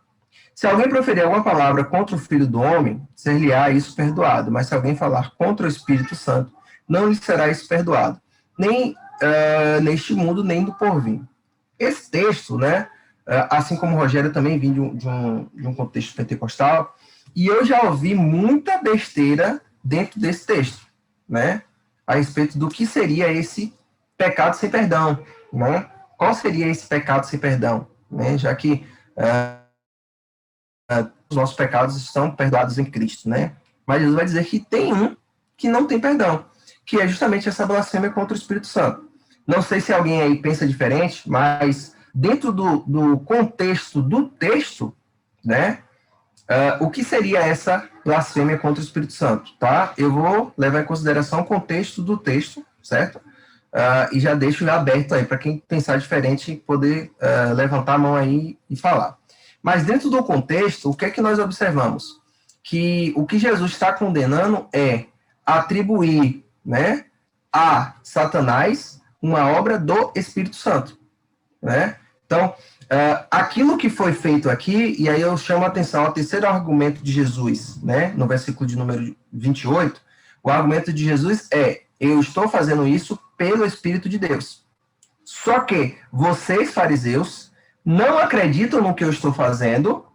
Se alguém proferir alguma palavra contra o Filho do Homem, ser-lhe-á isso perdoado, mas se alguém falar contra o Espírito Santo, não lhe será isso perdoado, nem neste mundo, nem do porvir. Esse texto, né, assim como o Rogério também vem de um contexto pentecostal, e eu já ouvi muita besteira dentro desse texto, né, a respeito do que seria esse pecado sem perdão, né? Qual seria esse pecado sem perdão, né? Já que os nossos pecados estão perdoados em Cristo, né? Mas Jesus vai dizer que tem um que não tem perdão, que é justamente essa blasfêmia contra o Espírito Santo. Não sei se alguém aí pensa diferente, mas dentro do contexto do texto, né? O que seria essa blasfêmia contra o Espírito Santo, tá? Eu vou levar em consideração o contexto do texto, certo? E já deixo aberto aí para quem pensar diferente poder levantar a mão aí e falar. Mas dentro do contexto, o que é que nós observamos? Que o que Jesus está condenando é atribuir, né, a Satanás uma obra do Espírito Santo, né? Então, aquilo que foi feito aqui, e aí eu chamo a atenção ao terceiro argumento de Jesus, né, no versículo de número 28, o argumento de Jesus é: eu estou fazendo isso pelo Espírito de Deus. Só que vocês, fariseus, não acreditam no que eu estou fazendo,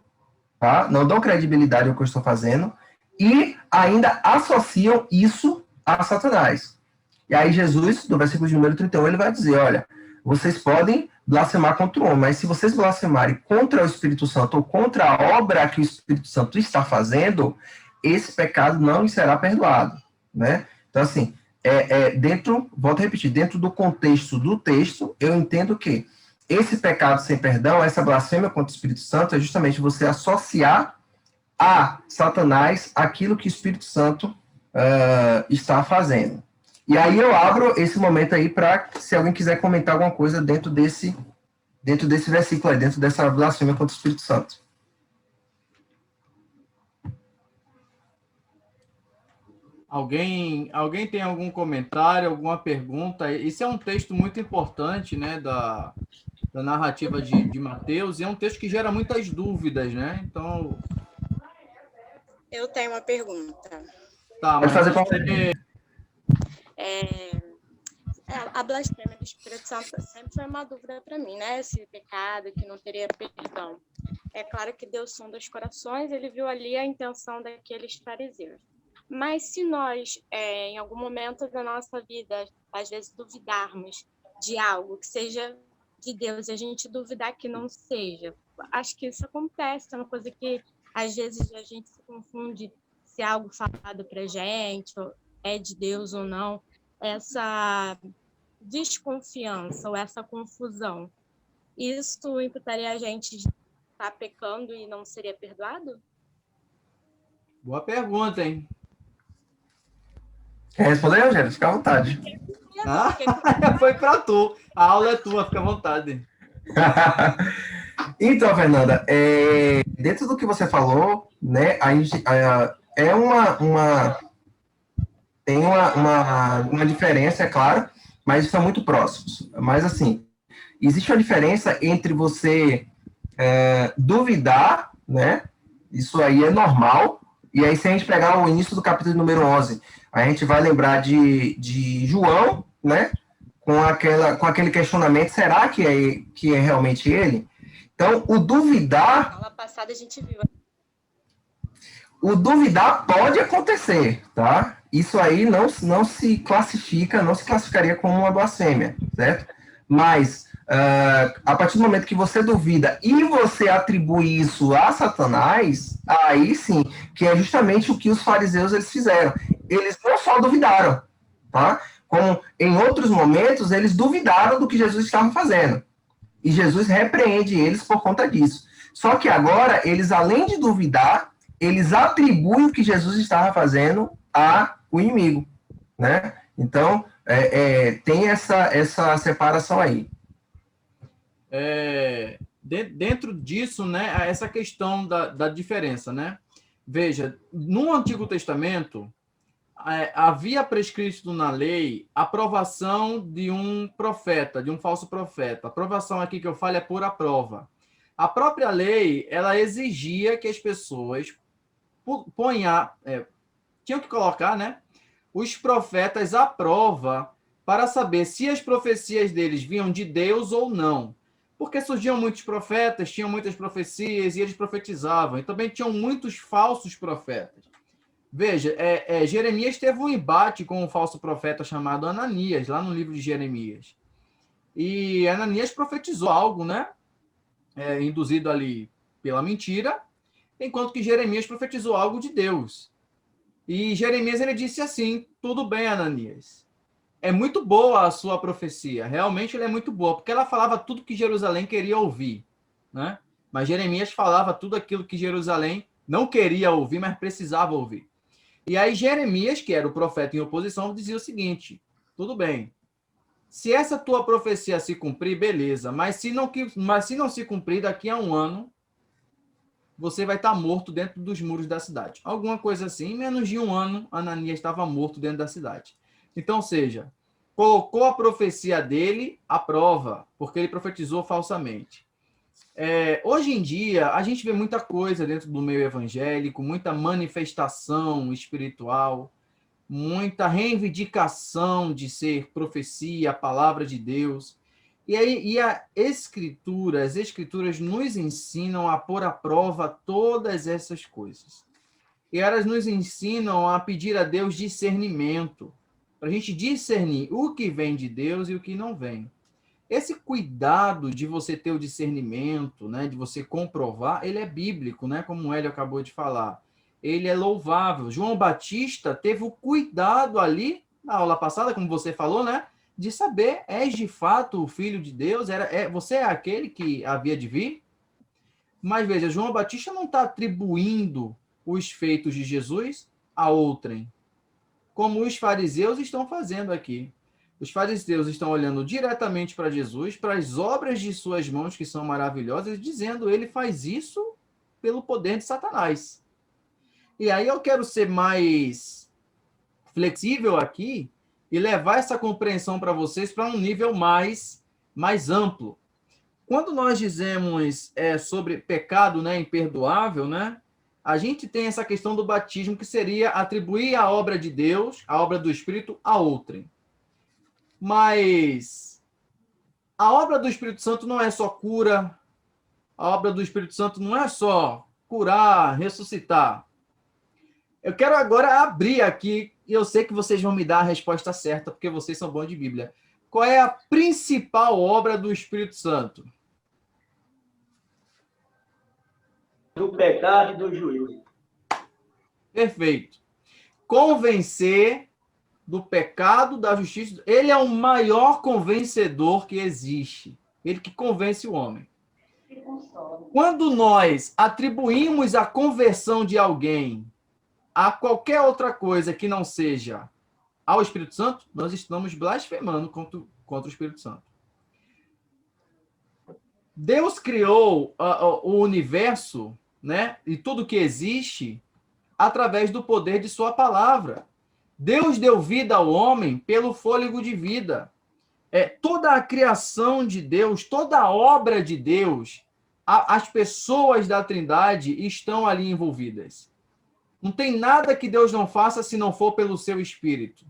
tá? Não dão credibilidade ao que eu estou fazendo, e ainda associam isso a Satanás. E aí Jesus, no versículo de número 31, ele vai dizer, olha, vocês podem blasfemar contra o homem, mas se vocês blasfemarem contra o Espírito Santo ou contra a obra que o Espírito Santo está fazendo, esse pecado não lhe será perdoado, né? Então, assim, volto a repetir, dentro do contexto do texto, eu entendo que esse pecado sem perdão, essa blasfêmia contra o Espírito Santo, é justamente você associar a Satanás aquilo que o Espírito Santo está fazendo. E aí eu abro esse momento aí para, se alguém quiser comentar alguma coisa dentro desse versículo aí, dentro dessa blasfêmia contra o Espírito Santo. Alguém tem algum comentário, alguma pergunta? Esse é um texto muito importante, né, da narrativa de Mateus, e é um texto que gera muitas dúvidas, né? Então, Eu tenho uma pergunta. tá, Pode mas fazer você... A blasfêmia do Espírito Santo sempre foi uma dúvida para mim, né? Esse pecado que não teria perdão. É claro que Deus sonda os corações, ele viu ali a intenção daqueles fariseus. Mas se nós, em algum momento da nossa vida, às vezes duvidarmos de algo que seja de Deus, e a gente duvidar que não seja, acho que isso acontece, é uma coisa que às vezes a gente se confunde se é algo falado para gente é de Deus ou não, essa desconfiança ou essa confusão, isso imputaria a gente de estar pecando e não seria perdoado? Boa pergunta, hein? Quer responder, Rogério? Fica à vontade. Foi para tu. A aula é tua, fica à vontade. Então, Fernanda, dentro do que você falou, né, tem uma diferença, é claro, mas são muito próximos. Mas, assim, existe uma diferença entre você duvidar, né, isso aí é normal, e aí se a gente pegar o início do capítulo número 11, a gente vai lembrar de João, né, com aquele questionamento, será que é realmente ele? Então, o duvidar... Na aula passada a gente viu. O duvidar pode acontecer, tá? Isso aí não se classificaria como uma blasfêmia, certo? Mas, a partir do momento que você duvida e você atribui isso a Satanás, aí sim, que é justamente o que os fariseus eles fizeram. Eles não só duvidaram, tá? Como em outros momentos, eles duvidaram do que Jesus estava fazendo. E Jesus repreende eles por conta disso. Só que agora, eles, além de duvidar, eles atribuem o que Jesus estava fazendo ao inimigo, né? Então, tem essa separação aí. Dentro disso, né, essa questão da diferença, né? Veja, no Antigo Testamento, havia prescrito na lei a aprovação de um profeta, de um falso profeta. A aprovação aqui que eu falo é por a prova. A própria lei, ela exigia que as pessoas tinham que colocar, né, os profetas à prova para saber se as profecias deles vinham de Deus ou não. Porque surgiam muitos profetas, tinham muitas profecias e eles profetizavam. E também tinham muitos falsos profetas. Veja, Jeremias teve um embate com um falso profeta chamado Ananias, lá no livro de Jeremias. E Ananias profetizou algo, né? Induzido ali pela mentira, enquanto que Jeremias profetizou algo de Deus. E Jeremias ele disse assim: tudo bem, Ananias. É muito boa a sua profecia, realmente ela é muito boa, porque ela falava tudo que Jerusalém queria ouvir, né? Mas Jeremias falava tudo aquilo que Jerusalém não queria ouvir, mas precisava ouvir. E aí Jeremias, que era o profeta em oposição, dizia o seguinte: tudo bem, se essa tua profecia se cumprir, beleza, mas se não se cumprir, daqui a um ano, você vai estar morto dentro dos muros da cidade. Alguma coisa assim, em menos de um ano, Ananias estava morto dentro da cidade. Então, ou seja, colocou a profecia dele à prova, porque ele profetizou falsamente. Hoje em dia, a gente vê muita coisa dentro do meio evangélico, muita manifestação espiritual, muita reivindicação de ser profecia, a palavra de Deus. E as escrituras nos ensinam a pôr à prova todas essas coisas. E elas nos ensinam a pedir a Deus discernimento, para a gente discernir o que vem de Deus e o que não vem. Esse cuidado de você ter o discernimento, né, de você comprovar, ele é bíblico, né, como o Hélio acabou de falar. Ele é louvável. João Batista teve o cuidado ali, na aula passada, como você falou, né, de saber, és de fato o Filho de Deus? Você é aquele que havia de vir? Mas veja, João Batista não está atribuindo os feitos de Jesus a outrem, como os fariseus estão fazendo aqui. Os fariseus estão olhando diretamente para Jesus, para as obras de suas mãos, que são maravilhosas, dizendo ele faz isso pelo poder de Satanás. E aí eu quero ser mais flexível aqui e levar essa compreensão para vocês para um nível mais amplo. Quando nós dizemos sobre pecado, né, imperdoável, né, a gente tem essa questão do batismo, que seria atribuir a obra de Deus, a obra do Espírito, a outrem. Mas a obra do Espírito Santo não é só cura, a obra do Espírito Santo não é só curar, ressuscitar. Eu quero agora abrir aqui, e eu sei que vocês vão me dar a resposta certa, porque vocês são bons de Bíblia. Qual é a principal obra do Espírito Santo? Do pecado e do juízo. Perfeito. Convencer do pecado, da justiça. Ele é o maior convencedor que existe. Ele que convence o homem. Quando nós atribuímos a conversão de alguém a qualquer outra coisa que não seja ao Espírito Santo, nós estamos blasfemando contra o Espírito Santo. Deus criou o universo, né, e tudo que existe através do poder de sua palavra. Deus deu vida ao homem pelo fôlego de vida. Toda a criação de Deus, toda a obra de Deus, as pessoas da Trindade estão ali envolvidas. Não tem nada que Deus não faça se não for pelo seu Espírito.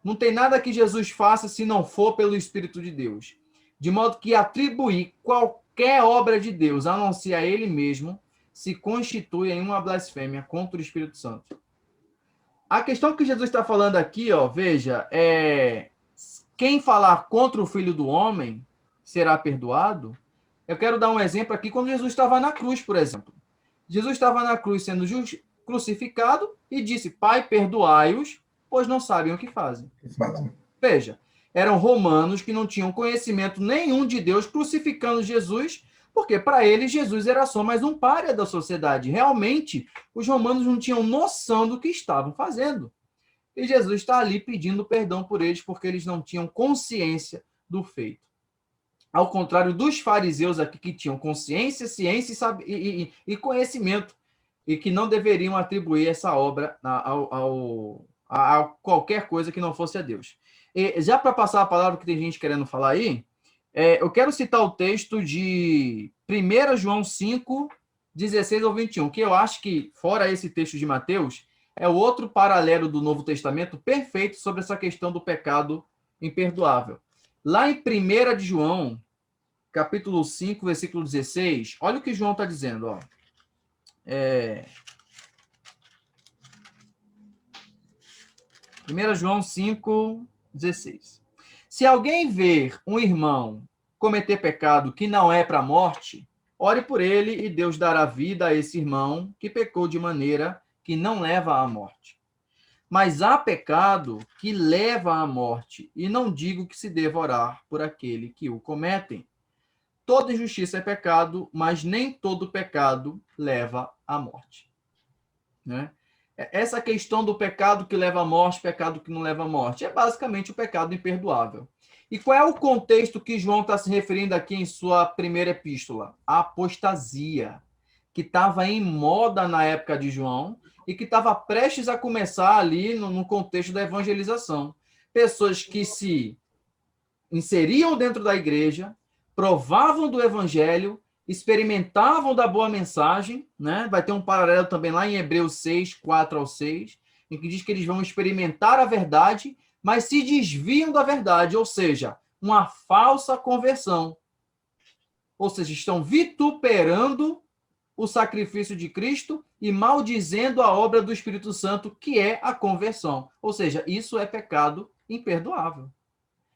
Não tem nada que Jesus faça se não for pelo Espírito de Deus. De modo que atribuir qualquer obra de Deus, a não ser a Ele mesmo, se constitui em uma blasfêmia contra o Espírito Santo. A questão que Jesus está falando aqui, veja, quem falar contra o Filho do Homem será perdoado. Eu quero dar um exemplo aqui, quando Jesus estava na cruz, por exemplo. Jesus estava na cruz sendo crucificado e disse: Pai, perdoai-os, pois não sabem o que fazem. Veja, eram romanos que não tinham conhecimento nenhum de Deus crucificando Jesus, porque para eles Jesus era só mais um pária da sociedade. Realmente, os romanos não tinham noção do que estavam fazendo. E Jesus está ali pedindo perdão por eles, porque eles não tinham consciência do feito. Ao contrário dos fariseus aqui, que tinham consciência, ciência e conhecimento, e que não deveriam atribuir essa obra a qualquer coisa que não fosse a Deus. E já para passar a palavra, que tem gente querendo falar aí, eu quero citar o texto de 1 João 5, 16 ao 21, que eu acho que, fora esse texto de Mateus, é o outro paralelo do Novo Testamento perfeito sobre essa questão do pecado imperdoável. Lá em 1 de João, capítulo 5, versículo 16, olha o que João está dizendo, ó. 1 João 5, 16. Se alguém ver um irmão cometer pecado que não é para a morte, ore por ele e Deus dará vida a esse irmão que pecou de maneira que não leva à morte. Mas há pecado que leva à morte, e não digo que se deva orar por aquele que o cometem. Toda injustiça é pecado, mas nem todo pecado leva à morte. Né? Essa questão do pecado que leva à morte, pecado que não leva à morte, é basicamente o pecado imperdoável. E qual é o contexto que João está se referindo aqui em sua primeira epístola? A apostasia, que estava em moda na época de João e que estava prestes a começar ali no contexto da evangelização. Pessoas que se inseriam dentro da igreja, provavam do evangelho, experimentavam da boa mensagem, né? Vai ter um paralelo também lá em Hebreus 6, 4 ao 6, em que diz que eles vão experimentar a verdade, mas se desviam da verdade, ou seja, uma falsa conversão. Ou seja, estão vituperando o sacrifício de Cristo e maldizendo a obra do Espírito Santo, que é a conversão. Ou seja, isso é pecado imperdoável.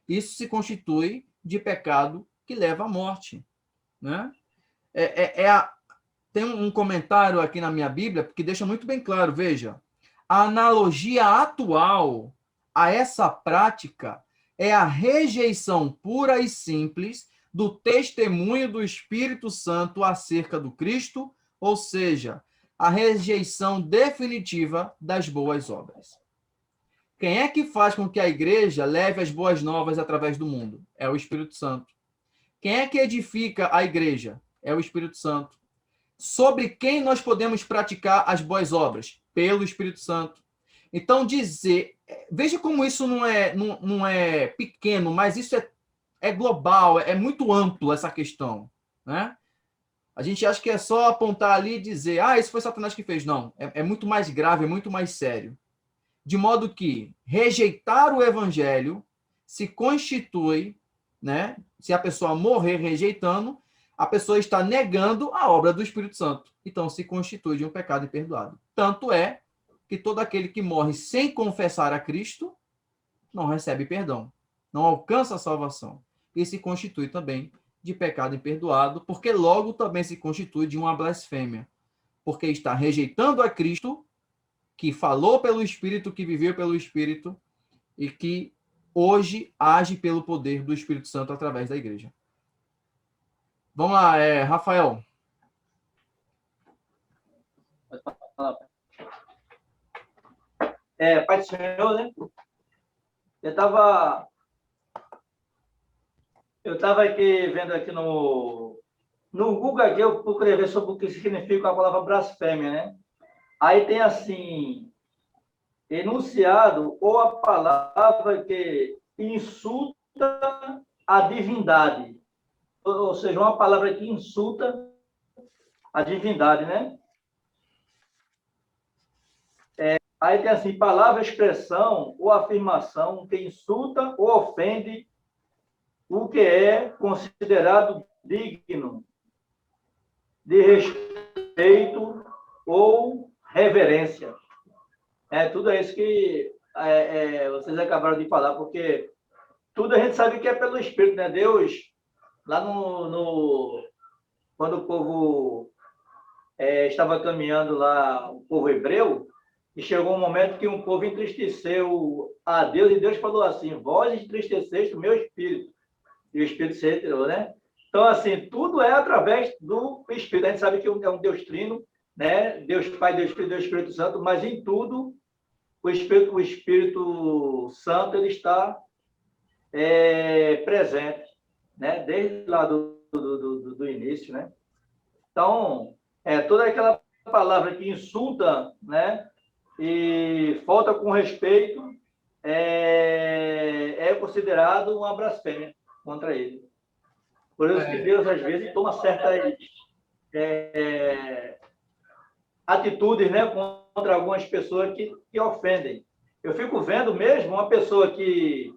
Isso se constitui de pecado que leva à morte. Né? Tem um comentário aqui na minha Bíblia que deixa muito bem claro, veja, a analogia atual a essa prática é a rejeição pura e simples do testemunho do Espírito Santo acerca do Cristo, ou seja, a rejeição definitiva das boas obras. Quem é que faz com que a igreja leve as boas novas através do mundo? É o Espírito Santo. Quem é que edifica a igreja? É o Espírito Santo. Sobre quem nós podemos praticar as boas obras? Pelo Espírito Santo. Então, veja como isso não é pequeno, mas isso é global, é muito amplo essa questão, né? A gente acha que é só apontar ali e dizer, isso foi Satanás que fez. Não, é muito mais grave, é muito mais sério. De modo que rejeitar o evangelho se constitui, né? Se a pessoa morrer rejeitando, a pessoa está negando a obra do Espírito Santo. Então, se constitui de um pecado imperdoável. Tanto é que todo aquele que morre sem confessar a Cristo não recebe perdão, não alcança a salvação. E se constitui também de pecado imperdoado, porque logo também se constitui de uma blasfêmia, porque está rejeitando a Cristo, que falou pelo Espírito, que viveu pelo Espírito, e que hoje age pelo poder do Espírito Santo através da igreja. Vamos lá, Rafael. Pai do Senhor, né? Eu estava aqui vendo aqui no Google, aqui eu procurei ver sobre o que significa a palavra blasfêmia, né? Aí tem assim, enunciado ou a palavra que insulta a divindade, ou seja, uma palavra que insulta a divindade, né? Aí tem assim, palavra, expressão ou afirmação que insulta ou ofende o que é considerado digno de respeito ou reverência. Tudo isso que vocês acabaram de falar, porque tudo a gente sabe que é pelo Espírito, né? Deus, lá quando o povo estava caminhando lá, o povo hebreu, e chegou um momento que um povo entristeceu a Deus, e Deus falou assim, vós entristeceste o meu espírito, e o Espírito se retirou, né? Então, assim, tudo é através do Espírito. A gente sabe que é um Deus trino, né? Deus Pai, Deus Filho, Deus Espírito Santo, mas em tudo, o Espírito Santo, ele está presente, né? Desde lá do início, né? Então, toda aquela palavra que insulta, né? E falta com respeito, é considerado uma blasfêmia contra ele. Por isso que Deus, às vezes, toma certas atitudes, né, contra algumas pessoas que ofendem. Eu fico vendo mesmo uma pessoa que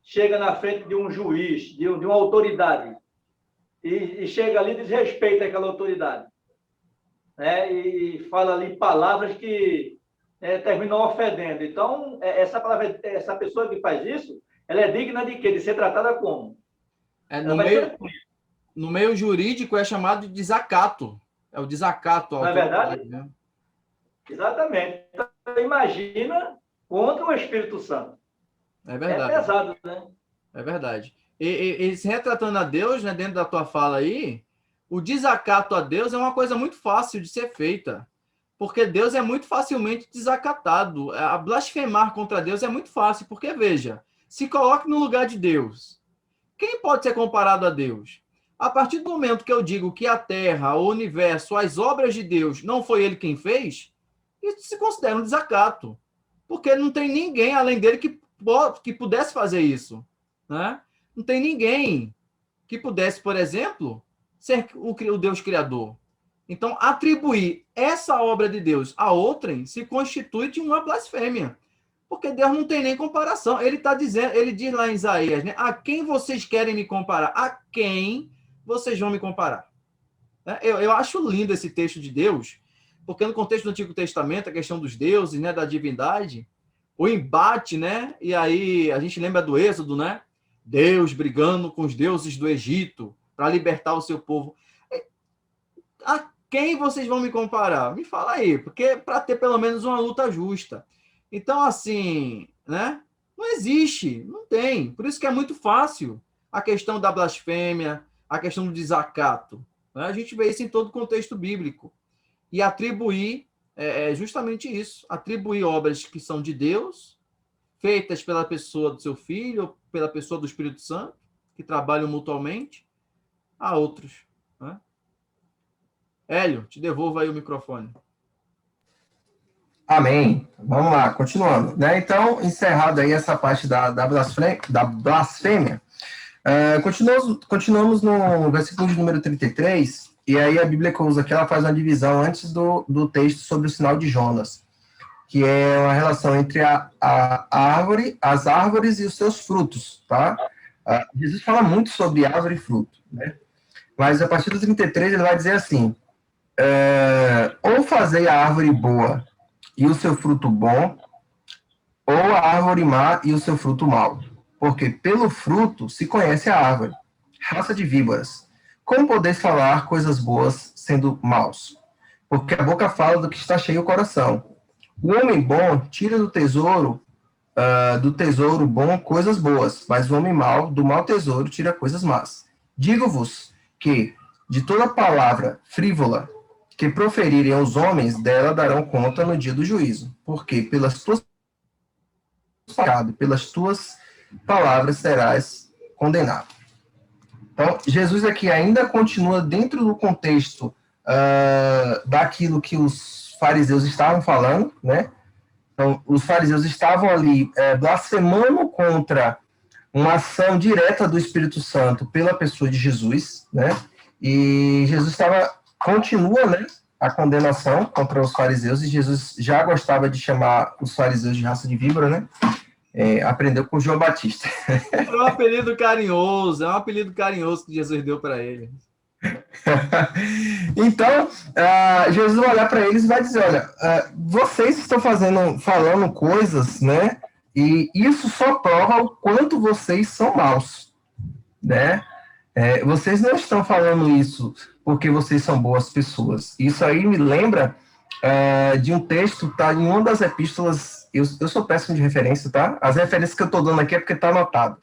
chega na frente de um juiz, de uma autoridade, e chega ali e desrespeita aquela autoridade, né, e fala ali palavras que terminam ofendendo. Então, essa pessoa que faz isso, ela é digna de quê? De ser tratada como? No meio jurídico é chamado de desacato. É o desacato. Não é verdade? Né? Exatamente. Então, imagina contra o Espírito Santo. É verdade. É pesado, né? É verdade. E se retratando a Deus, né, dentro da tua fala aí, o desacato a Deus é uma coisa muito fácil de ser feita. Porque Deus é muito facilmente desacatado. A blasfemar contra Deus é muito fácil. Porque, veja, se coloque no lugar de Deus. Quem pode ser comparado a Deus? A partir do momento que eu digo que a Terra, o universo, as obras de Deus, não foi ele quem fez, isso se considera um desacato. Porque não tem ninguém além dele que pudesse fazer isso. Né? Não tem ninguém que pudesse, por exemplo, ser o Deus Criador. Então, atribuir essa obra de Deus a outrem se constitui de uma blasfêmia. Porque Deus não tem nem comparação. Ele está dizendo, ele diz lá em Isaías, né? A quem vocês querem me comparar? A quem vocês vão me comparar? Eu acho lindo esse texto de Deus, porque no contexto do Antigo Testamento, a questão dos deuses, né, da divindade, o embate, né? E aí a gente lembra do Êxodo, né? Deus brigando com os deuses do Egito para libertar o seu povo. A quem vocês vão me comparar? Me fala aí, porque para ter pelo menos uma luta justa. Então, assim, né? Não existe, não tem. Por isso que é muito fácil a questão da blasfêmia, a questão do desacato. Né? A gente vê isso em todo o contexto bíblico. E atribuir é justamente isso, atribuir obras que são de Deus, feitas pela pessoa do seu filho, ou pela pessoa do Espírito Santo, que trabalham mutuamente, a outros. Né? Hélio, te devolvo aí o microfone. Amém. Vamos lá, continuando. Né? Então, encerrado aí essa parte da blasfêmia, continuamos no versículo de número 33, e aí a Bíblia que usa aqui, ela faz uma divisão antes do texto sobre o sinal de Jonas, que é uma relação entre a árvore, as árvores e os seus frutos, tá? Jesus fala muito sobre árvore e fruto, né? Mas a partir do 33 ele vai dizer assim, ou fazei a árvore boa e o seu fruto bom, ou a árvore má e o seu fruto mau. Porque pelo fruto se conhece a árvore. Raça de víboras. Como podeis falar coisas boas sendo maus? Porque a boca fala do que está cheio o coração. O homem bom tira do tesouro bom coisas boas, mas o homem mau do mau tesouro tira coisas más. Digo-vos que de toda palavra frívola que proferirem os homens, dela darão conta no dia do juízo, porque pelas tuas palavras serás condenado. Então, Jesus aqui ainda continua dentro do contexto daquilo que os fariseus estavam falando, né? Então, os fariseus estavam ali blasfemando contra uma ação direta do Espírito Santo pela pessoa de Jesus, né? E Jesus continua, né, a condenação contra os fariseus, e Jesus já gostava de chamar os fariseus de raça de víbora, né? Aprendeu com João Batista. É um apelido carinhoso que Jesus deu para ele. Então, Jesus vai olhar para eles e vai dizer, olha, vocês estão falando coisas, né? E isso só prova o quanto vocês são maus, né? Vocês não estão falando isso porque vocês são boas pessoas. Isso aí me lembra de um texto, tá em uma das epístolas, eu sou péssimo de referência, tá? As referências que eu estou dando aqui é porque está anotado.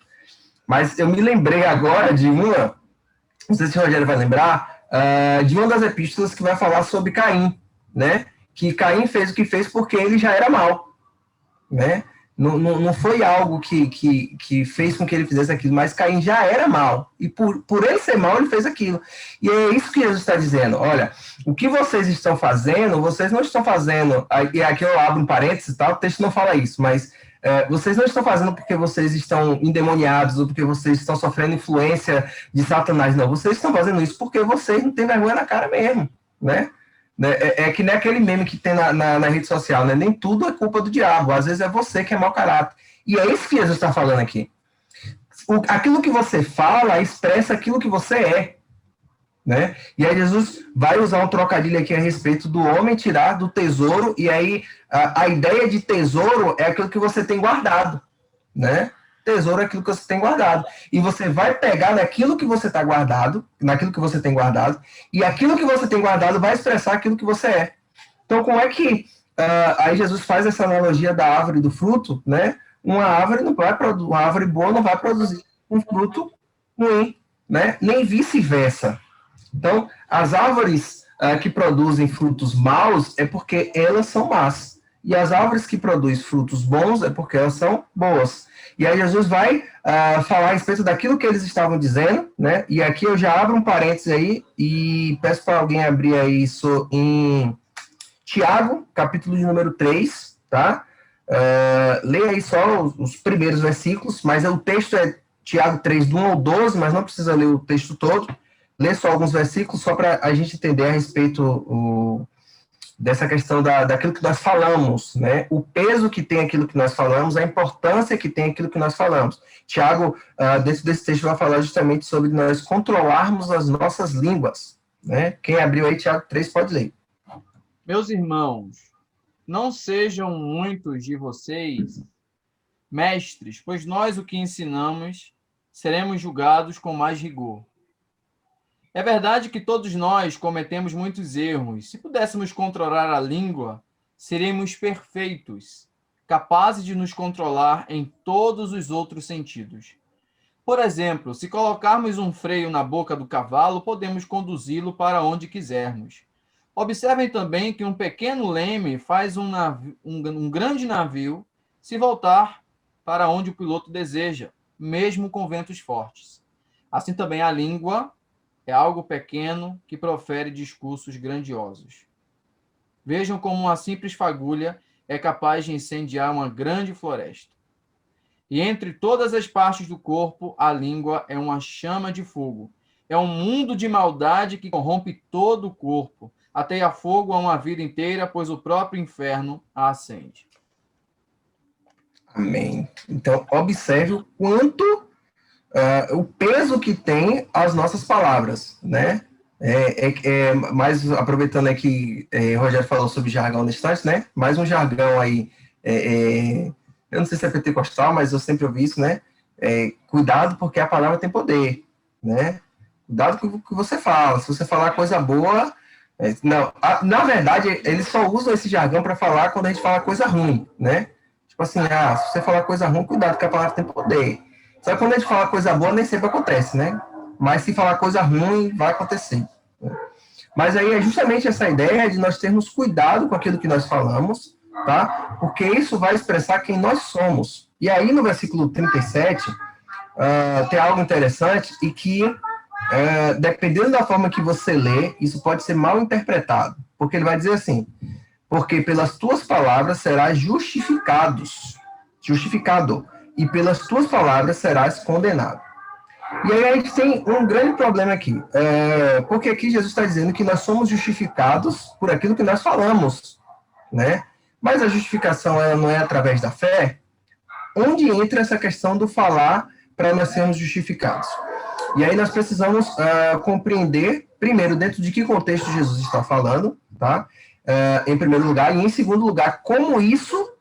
Mas eu me lembrei agora de uma, não sei se o Rogério vai lembrar, de uma das epístolas que vai falar sobre Caim, né? Que Caim fez o que fez porque ele já era mau, né? Não foi algo que fez com que ele fizesse aquilo, mas Caim já era mau. E por ele ser mau, ele fez aquilo. E é isso que Jesus está dizendo. Olha, o que vocês estão fazendo, vocês não estão fazendo... E aqui eu abro um parênteses, tá? O texto não fala isso, mas vocês não estão fazendo porque vocês estão endemoniados ou porque vocês estão sofrendo influência de Satanás, não. Vocês estão fazendo isso porque vocês não têm vergonha na cara mesmo, né? É que nem aquele meme que tem na rede social, né? Nem tudo é culpa do diabo, às vezes é você que é mau caráter. E é isso que Jesus está falando aqui. Aquilo que você fala expressa aquilo que você é, né? E aí Jesus vai usar um trocadilho aqui a respeito do homem tirar do tesouro, e aí a ideia de tesouro é aquilo que você tem guardado, né? Tesouro é aquilo que você tem guardado. E você vai pegar naquilo que você está guardado, naquilo que você tem guardado, e aquilo que você tem guardado vai expressar aquilo que você é. Então, como é que aí Jesus faz essa analogia da árvore e do fruto, né? Uma árvore boa não vai produzir um fruto ruim, né? Nem vice-versa. Então, as árvores que produzem frutos maus é porque elas são más. E as árvores que produzem frutos bons é porque elas são boas. E aí Jesus vai falar a respeito daquilo que eles estavam dizendo, né? E aqui eu já abro um parênteses aí e peço para alguém abrir aí isso em Tiago, capítulo de número 3, tá? Leia aí só os primeiros versículos, mas o texto é Tiago 3, do 1 ao 12, mas não precisa ler o texto todo. Lê só alguns versículos, só para a gente entender a respeito dessa questão daquilo que nós falamos, né? O peso que tem aquilo que nós falamos, a importância que tem aquilo que nós falamos. Tiago, dentro desse texto, vai falar justamente sobre nós controlarmos as nossas línguas, né? Quem abriu aí, Tiago 3, pode ler. Meus irmãos, não sejam muitos de vocês mestres, pois nós o que ensinamos seremos julgados com mais rigor. É verdade que todos nós cometemos muitos erros. Se pudéssemos controlar a língua, seríamos perfeitos. capazes de nos controlar em todos os outros sentidos. Por exemplo, se colocarmos um freio na boca do cavalo, podemos conduzi-lo para onde quisermos. Observem também que um pequeno leme faz um grande navio se voltar para onde o piloto deseja, mesmo com ventos fortes. Assim também a língua é algo pequeno que profere discursos grandiosos. Vejam como uma simples fagulha é capaz de incendiar uma grande floresta. E entre todas as partes do corpo, a língua é uma chama de fogo. É um mundo de maldade que corrompe todo o corpo. Ateia fogo a uma vida inteira, pois o próprio inferno a acende. Amém. Então, observe o quanto, o peso que tem as nossas palavras, né? Mais aproveitando aqui, o Rogério falou sobre jargão nesse instante, né? Mais um jargão aí, eu não sei se é pentecostal, mas eu sempre ouvi isso, né? Cuidado, porque a palavra tem poder, né? Cuidado com o que você fala. Se você falar coisa boa... não, na verdade, eles só usam esse jargão para falar quando a gente fala coisa ruim, né? Tipo assim, se você falar coisa ruim, cuidado, que a palavra tem poder. Só que quando a gente fala coisa boa, nem sempre acontece, né? Mas se falar coisa ruim, vai acontecer. Né? Mas aí é justamente essa ideia de nós termos cuidado com aquilo que nós falamos, tá? Porque isso vai expressar quem nós somos. E aí, no versículo 37, tem algo interessante e que, dependendo da forma que você lê, isso pode ser mal interpretado. Porque ele vai dizer assim, porque pelas tuas palavras serás justificado, e pelas tuas palavras serás condenado. E aí a gente tem um grande problema aqui, porque aqui Jesus está dizendo que nós somos justificados por aquilo que nós falamos, né? Mas a justificação ela não é através da fé. Onde entra essa questão do falar para nós sermos justificados? E aí nós precisamos compreender, primeiro, dentro de que contexto Jesus está falando, tá? Em primeiro lugar, e em segundo lugar, como isso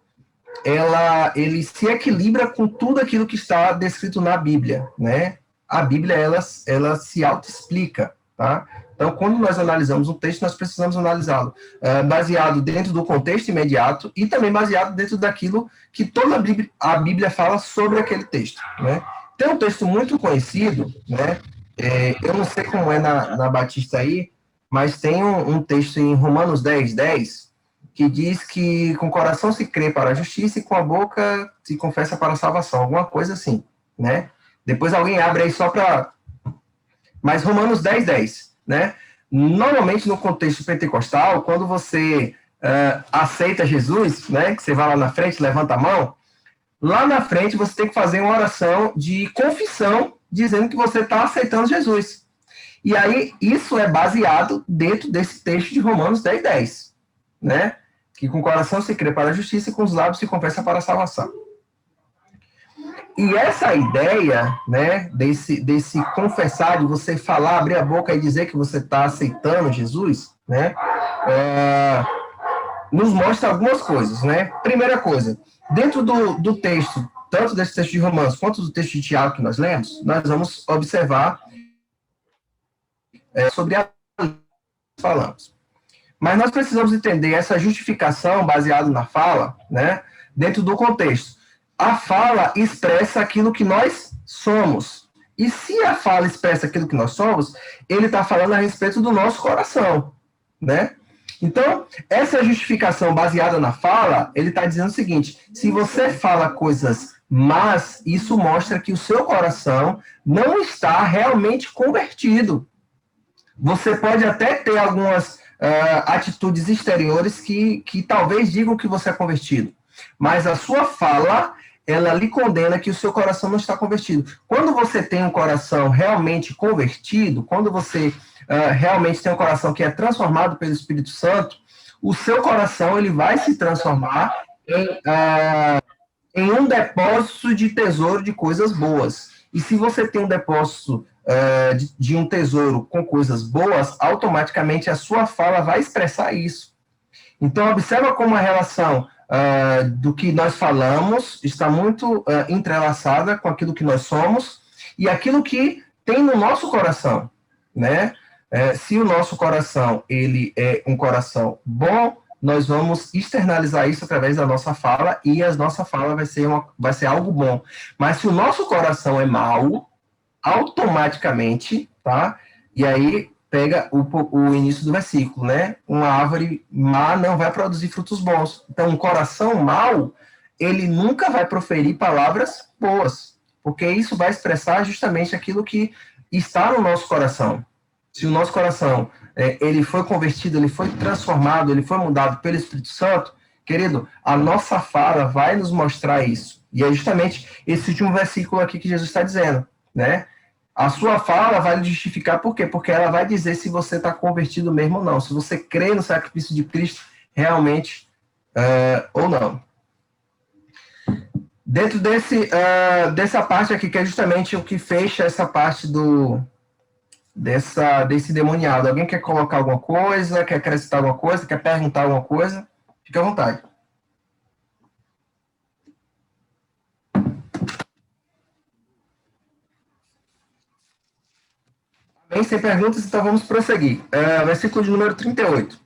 ele se equilibra com tudo aquilo que está descrito na Bíblia, né? A Bíblia, ela se autoexplica, tá? Então, quando nós analisamos um texto, nós precisamos analisá-lo baseado dentro do contexto imediato e também baseado dentro daquilo que toda a Bíblia fala sobre aquele texto, né? Tem um texto muito conhecido, né? Eu não sei como é na Batista aí, mas tem um texto em Romanos 10:10, que diz que com o coração se crê para a justiça e com a boca se confessa para a salvação, alguma coisa assim, né? Depois alguém abre aí só para... Mas Romanos 10:10, né? Normalmente no contexto pentecostal, quando você aceita Jesus, né? Que você vai lá na frente, levanta a mão, lá na frente você tem que fazer uma oração de confissão, dizendo que você está aceitando Jesus. E aí, isso é baseado dentro desse texto de Romanos 10:10, né? Que com o coração se crê para a justiça e com os lábios se confessa para a salvação. E essa ideia, né, desse confessar, de você falar, abrir a boca e dizer que você está aceitando Jesus, né, nos mostra algumas coisas, né? Primeira coisa, dentro do texto, tanto desse texto de Romanos quanto do texto de Tiago que nós lemos, nós vamos observar sobre a que falamos. Mas nós precisamos entender essa justificação baseada na fala, né, dentro do contexto. A fala expressa aquilo que nós somos. E se a fala expressa aquilo que nós somos, ele está falando a respeito do nosso coração, né? Então, essa justificação baseada na fala, ele está dizendo o seguinte, se você fala coisas más, isso mostra que o seu coração não está realmente convertido. Você pode até ter algumas atitudes exteriores que talvez digam que você é convertido, mas a sua fala, ela lhe condena que o seu coração não está convertido. Quando você tem um coração realmente convertido, quando você realmente tem um coração que é transformado pelo Espírito Santo, o seu coração ele vai se transformar em um depósito de tesouro de coisas boas. E se você tem um depósito de um tesouro com coisas boas, automaticamente a sua fala vai expressar isso. Então, observa como a relação do que nós falamos está muito entrelaçada com aquilo que nós somos e aquilo que tem no nosso coração, né? Se o nosso coração ele é um coração bom, nós vamos externalizar isso através da nossa fala, e a nossa fala vai ser algo bom. Mas se o nosso coração é mau, automaticamente, tá? E aí pega o início do versículo, né? Uma árvore má não vai produzir frutos bons. Então, um coração mau, ele nunca vai proferir palavras boas, porque isso vai expressar justamente aquilo que está no nosso coração. Se o nosso coração ele foi convertido, ele foi transformado, ele foi mudado pelo Espírito Santo, querido, a nossa fala vai nos mostrar isso. E é justamente esse último versículo aqui que Jesus está dizendo, né? A sua fala vai lhe justificar, por quê? Porque ela vai dizer se você está convertido mesmo ou não, se você crê no sacrifício de Cristo realmente ou não. Dentro dessa parte aqui, que é justamente o que fecha essa parte desse demoniado. Alguém quer colocar alguma coisa, quer acrescentar alguma coisa, quer perguntar alguma coisa? Fique à vontade. Bem, sem perguntas, então vamos prosseguir. Versículo de número 38.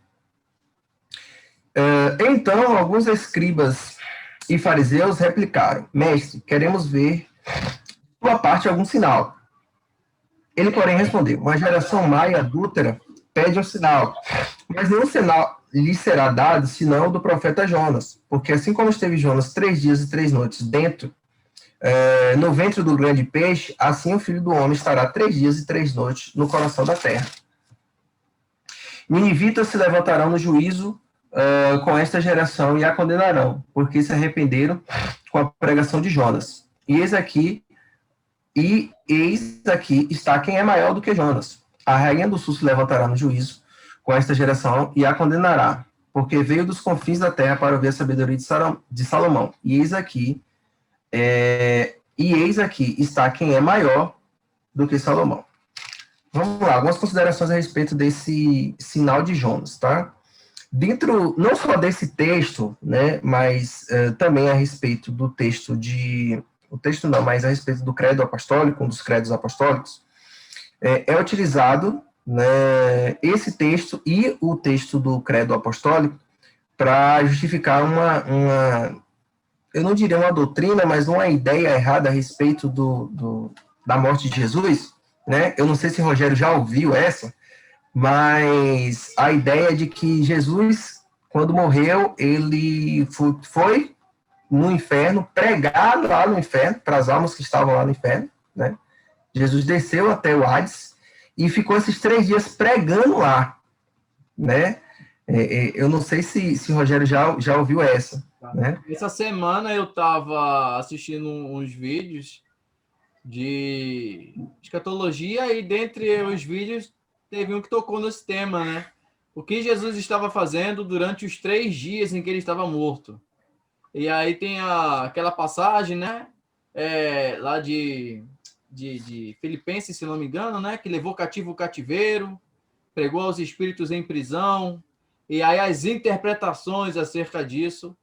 Então, alguns escribas e fariseus replicaram: Mestre, queremos ver tua parte algum sinal. Ele, porém, respondeu: uma geração má e adúltera pede um sinal, mas nenhum sinal lhe será dado, senão o do profeta Jonas. Porque assim como esteve Jonas 3 dias e 3 noites no ventre do grande peixe, assim o Filho do Homem estará 3 dias e 3 noites no coração da terra. Ninivitas se levantarão no juízo com esta geração e a condenarão, porque se arrependeram com a pregação de Jonas. E eis aqui está quem é maior do que Jonas. A rainha do sul se levantará no juízo com esta geração e a condenará, porque veio dos confins da terra para ouvir a sabedoria de Salomão. E eis aqui está quem é maior do que Salomão. Vamos lá, algumas considerações a respeito desse sinal de Jonas, tá? Dentro, não só desse texto, né, mas também a respeito do texto mas a respeito do credo apostólico, um dos credos apostólicos, é utilizado, né, esse texto e o texto do credo apostólico para justificar eu não diria uma doutrina, mas uma ideia errada a respeito da morte de Jesus, né? Eu não sei se o Rogério já ouviu essa, mas a ideia de que Jesus, quando morreu, ele foi no inferno, pregar lá no inferno, para as almas que estavam lá no inferno, né? Jesus desceu até o Hades e ficou esses 3 dias pregando lá, né? Eu não sei se o Rogério já ouviu essa, né? Essa semana eu estava assistindo uns vídeos de escatologia e dentre os vídeos teve um que tocou nesse tema, né? O que Jesus estava fazendo durante os 3 dias em que ele estava morto. E aí tem aquela passagem, né? Lá de Filipenses, se não me engano, né? Que levou cativo o cativeiro, pregou aos espíritos em prisão. E aí as interpretações acerca disso,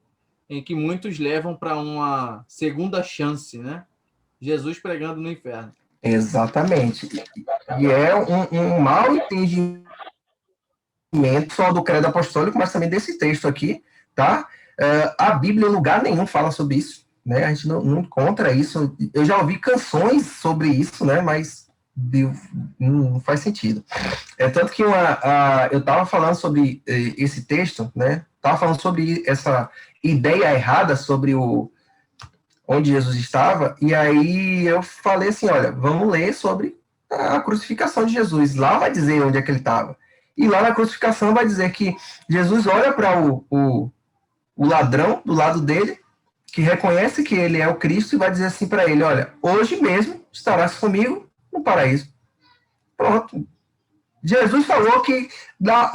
em que muitos levam para uma segunda chance, né? Jesus pregando no inferno. Exatamente. E é um mau entendimento só do credo apostólico, mas também desse texto aqui, tá? A Bíblia em lugar nenhum fala sobre isso, né? A gente não encontra isso. Eu já ouvi canções sobre isso, né? Mas não faz sentido. Tanto que eu estava falando sobre esse texto, né? Estava falando sobre essa ideia errada sobre onde Jesus estava, e aí eu falei assim, olha, vamos ler sobre a crucificação de Jesus. Lá vai dizer onde é que ele estava. E lá na crucificação vai dizer que Jesus olha para o ladrão do lado dele, que reconhece que ele é o Cristo, e vai dizer assim para ele, olha, hoje mesmo estarás comigo no paraíso. Pronto. Jesus falou que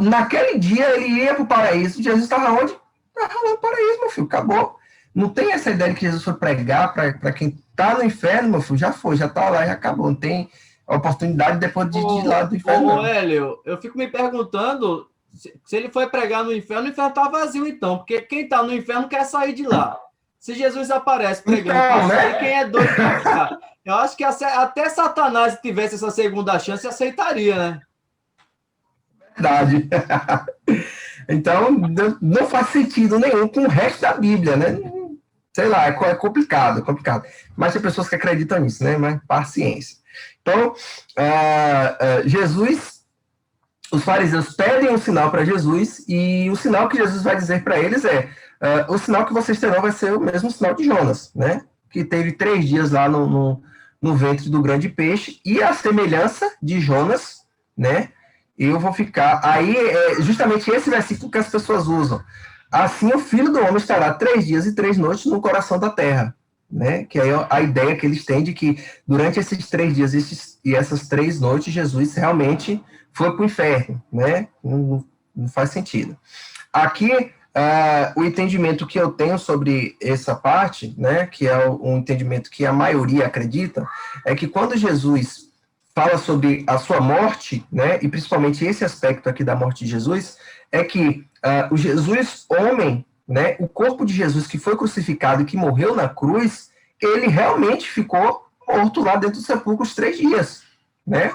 naquele dia ele ia para o paraíso. Jesus estava onde? Estava no paraíso, meu filho, acabou. Não tem essa ideia de que Jesus foi pregar para quem está no inferno, meu filho, já foi, já está lá, já acabou. Não tem oportunidade depois de ir lá do inferno. Hélio, eu fico me perguntando se ele foi pregar no inferno, o inferno está vazio então, porque quem está no inferno quer sair de lá. Se Jesus aparece pregando para sair, quem é doido para ficar? Eu acho que até Satanás, se tivesse essa segunda chance, aceitaria, né? Verdade. Então, não faz sentido nenhum com o resto da Bíblia, né? Sei lá, é complicado, é complicado. Mas tem pessoas que acreditam nisso, né? Mas paciência. Então, Jesus, os fariseus pedem um sinal para Jesus, e o sinal que Jesus vai dizer para eles é: o sinal que vocês terão vai ser o mesmo sinal de Jonas, né? Que teve 3 dias lá no ventre do grande peixe, e a semelhança de Jonas, né? Eu vou ficar. Aí é justamente esse versículo que as pessoas usam. Assim o Filho do Homem estará 3 dias e 3 noites no coração da terra, né? Que é a ideia que eles têm de que durante esses 3 dias e essas 3 noites, Jesus realmente foi para o inferno, né? Não faz sentido. Aqui, o entendimento que eu tenho sobre essa parte, né? Que é um entendimento que a maioria acredita, é que quando Jesus fala sobre a sua morte, né, e principalmente esse aspecto aqui da morte de Jesus, é que o Jesus homem, né, o corpo de Jesus que foi crucificado e que morreu na cruz, ele realmente ficou morto lá dentro do sepulcro os 3 dias, né?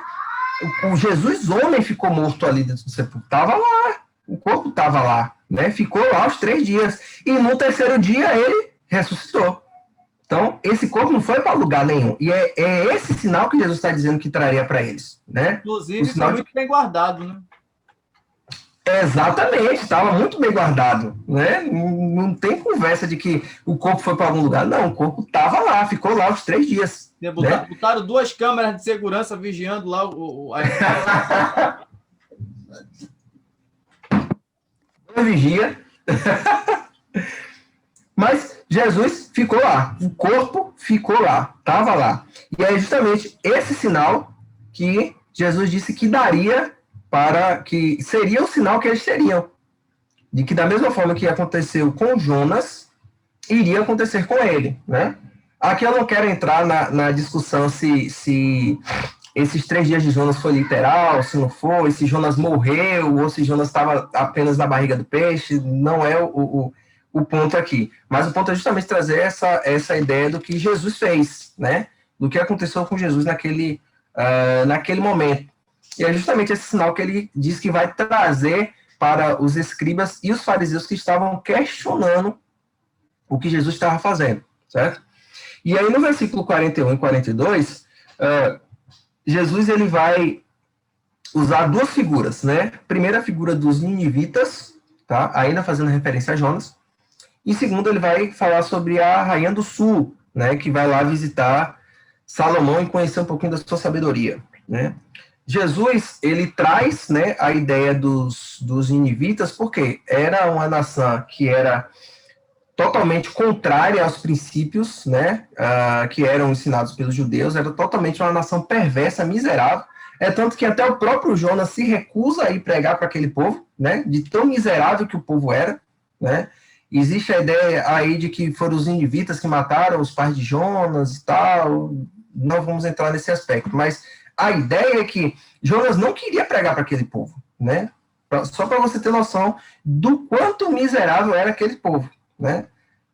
O Jesus homem ficou morto ali dentro do sepulcro, estava lá, o corpo estava lá, né? Ficou lá os 3 dias, e no 3º dia ele ressuscitou. Então, esse corpo não foi para lugar nenhum. E é esse sinal que Jesus está dizendo que traria para eles, né? Inclusive, foi muito bem guardado, né? Exatamente, estava muito bem guardado, né? Não tem conversa de que o corpo foi para algum lugar. Não, o corpo estava lá, ficou lá os 3 dias. Botaram 2 câmeras de segurança vigiando lá a vigia. Mas Jesus ficou lá, o corpo ficou lá, estava lá. E é justamente esse sinal que Jesus disse que daria que seria o sinal que eles teriam. De que da mesma forma que aconteceu com Jonas, iria acontecer com ele, né? Aqui eu não quero entrar na discussão se esses 3 dias de Jonas foi literal, se não foi, se Jonas morreu, ou se Jonas estava apenas na barriga do peixe, não é o ponto aqui. Mas o ponto é justamente trazer essa ideia do que Jesus fez, né? Do que aconteceu com Jesus naquele momento. E é justamente esse sinal que ele diz que vai trazer para os escribas e os fariseus que estavam questionando o que Jesus estava fazendo, certo? E aí no versículo 41 e 42, Jesus ele vai usar 2 figuras, né? Primeira figura dos ninivitas, tá? Ainda fazendo referência a Jonas. E segundo, ele vai falar sobre a Rainha do Sul, né? Que vai lá visitar Salomão e conhecer um pouquinho da sua sabedoria, né? Jesus, ele traz, né, a ideia dos ninivitas, porque era uma nação que era totalmente contrária aos princípios, né, que eram ensinados pelos judeus, era totalmente uma nação perversa, miserável, tanto que até o próprio Jonas se recusa a ir pregar para aquele povo, né, de tão miserável que o povo era, né. Existe a ideia aí de que foram os ninivitas que mataram os pais de Jonas e tal, não vamos entrar nesse aspecto, mas a ideia é que Jonas não queria pregar para aquele povo, né? Só para você ter noção do quanto miserável era aquele povo, né?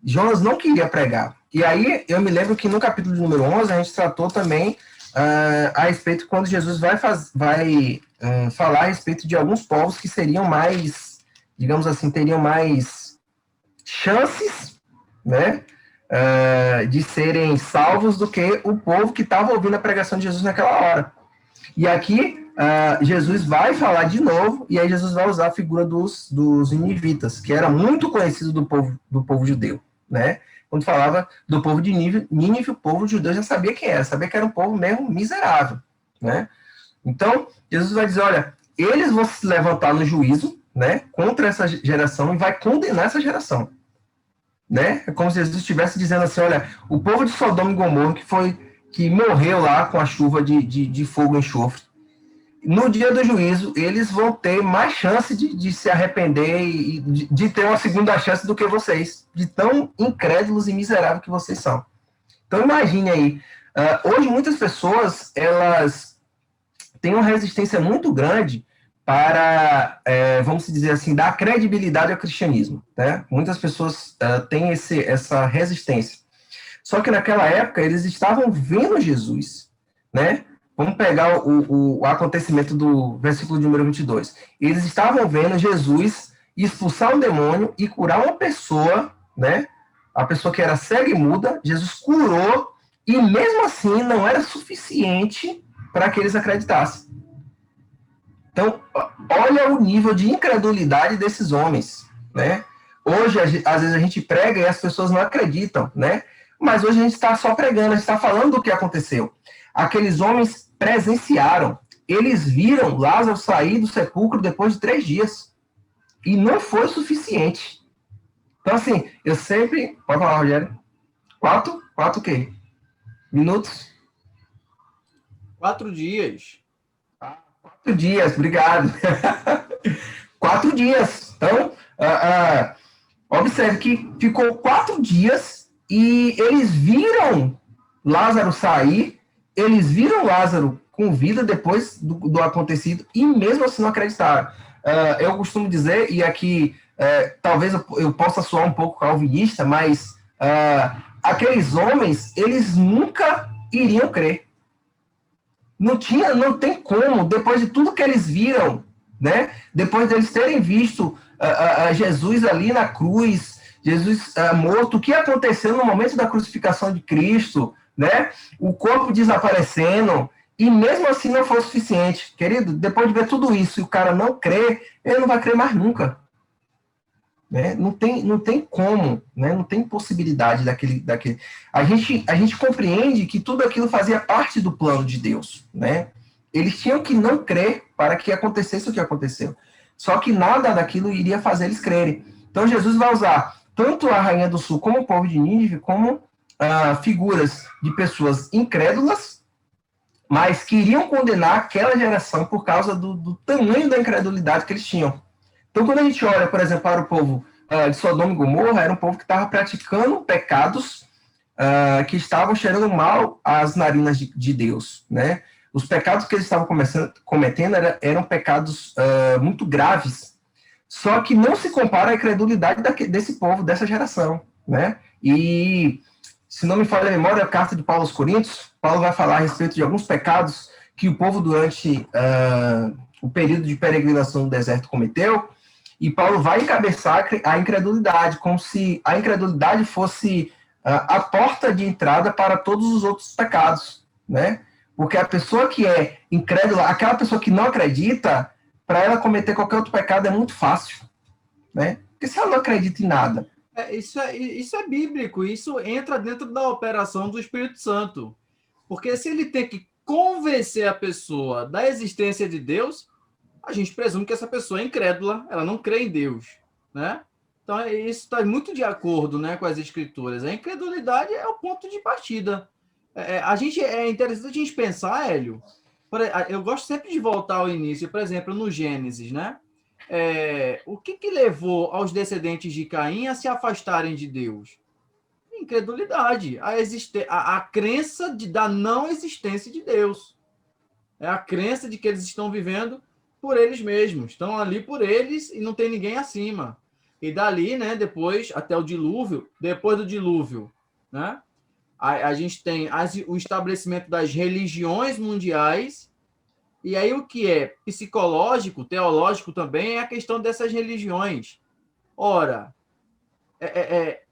Jonas não queria pregar. E aí, eu me lembro que no capítulo número 11, a gente tratou também a respeito, quando Jesus vai falar a respeito de alguns povos que seriam mais, digamos assim, teriam mais chances, né? De serem salvos do que o povo que estava ouvindo a pregação de Jesus naquela hora. E aqui, Jesus vai falar de novo, e aí Jesus vai usar a figura dos ninivitas, que era muito conhecido do povo judeu, né? Quando falava do povo de Nínive, o povo judeu já sabia quem era, sabia que era um povo mesmo miserável, né? Então, Jesus vai dizer, olha, eles vão se levantar no juízo, né, contra essa geração e vai condenar essa geração, né? É como se Jesus estivesse dizendo assim, olha, o povo de Sodoma e Gomorra que morreu lá com a chuva de fogo e enxofre, no dia do juízo, eles vão ter mais chance de se arrepender e de ter uma segunda chance do que vocês, de tão incrédulos e miseráveis que vocês são. Então, imagine aí, hoje muitas pessoas, elas têm uma resistência muito grande para, vamos dizer assim, dar credibilidade ao cristianismo, né? Muitas pessoas têm essa resistência. Só que naquela época, eles estavam vendo Jesus, né? Vamos pegar o acontecimento do versículo número 22. Eles estavam vendo Jesus expulsar um demônio e curar uma pessoa, né? A pessoa que era cega e muda, Jesus curou, e mesmo assim não era suficiente para que eles acreditassem. Então, olha o nível de incredulidade desses homens, né? Hoje, às vezes, a gente prega e as pessoas não acreditam, né? Mas hoje a gente está só pregando, a gente está falando do que aconteceu. Aqueles homens presenciaram, eles viram Lázaro sair do sepulcro depois de 3 dias. E não foi suficiente. Então, assim, eu sempre... Pode falar, Rogério? 4 o quê? Minutos? 4 dias. 4 dias, obrigado. 4 dias. Então, observe que ficou 4 dias e eles viram Lázaro sair, eles viram Lázaro com vida depois do acontecido e mesmo assim não acreditaram. Eu costumo dizer, e aqui talvez eu possa soar um pouco calvinista, mas aqueles homens, eles nunca iriam crer. Não tem como, depois de tudo que eles viram, né? Depois deles terem visto Jesus ali na cruz, Jesus morto, o que aconteceu no momento da crucificação de Cristo, né? O corpo desaparecendo, e mesmo assim não foi o suficiente. Querido, depois de ver tudo isso e o cara não crer, ele não vai crer mais nunca. Né? Não tem como, né? Não tem possibilidade daquele. A gente compreende que tudo aquilo fazia parte do plano de Deus, né? Eles tinham que não crer para que acontecesse o que aconteceu. Só que nada daquilo iria fazer eles crerem. Então Jesus vai usar tanto a Rainha do Sul como o povo de Nínive como figuras de pessoas incrédulas, mas que iriam condenar aquela geração por causa do tamanho da incredulidade que eles tinham. Então, quando a gente olha, por exemplo, para o povo de Sodoma e Gomorra, era um povo que estava praticando pecados que estavam cheirando mal às narinas de Deus, né? Os pecados que eles estavam cometendo eram pecados muito graves, só que não se compara à incredulidade desse povo, dessa geração, né? E, se não me falha a memória, a carta de Paulo aos Coríntios, Paulo vai falar a respeito de alguns pecados que o povo durante o período de peregrinação no deserto cometeu, e Paulo vai encabeçar a incredulidade, como se a incredulidade fosse a porta de entrada para todos os outros pecados, né? Porque a pessoa que é incrédula, aquela pessoa que não acredita, para ela cometer qualquer outro pecado é muito fácil, né? Porque se ela não acredita em nada. Isso é bíblico, isso entra dentro da operação do Espírito Santo. Porque se ele tem que convencer a pessoa da existência de Deus, a gente presume que essa pessoa é incrédula, ela não crê em Deus, né? Então, isso está muito de acordo, né, com as Escrituras. A incredulidade é o ponto de partida. É interessante a gente pensar, Hélio, eu gosto sempre de voltar ao início, por exemplo, no Gênesis, né? O que levou aos descendentes de Caim a se afastarem de Deus? Incredulidade, a crença da não existência de Deus. É a crença de que eles estão vivendo por eles mesmos, estão ali por eles e não tem ninguém acima. E dali, né, depois, até o dilúvio, depois do dilúvio, né, a gente tem o estabelecimento das religiões mundiais, e aí o que é psicológico, teológico também, é a questão dessas religiões. Ora,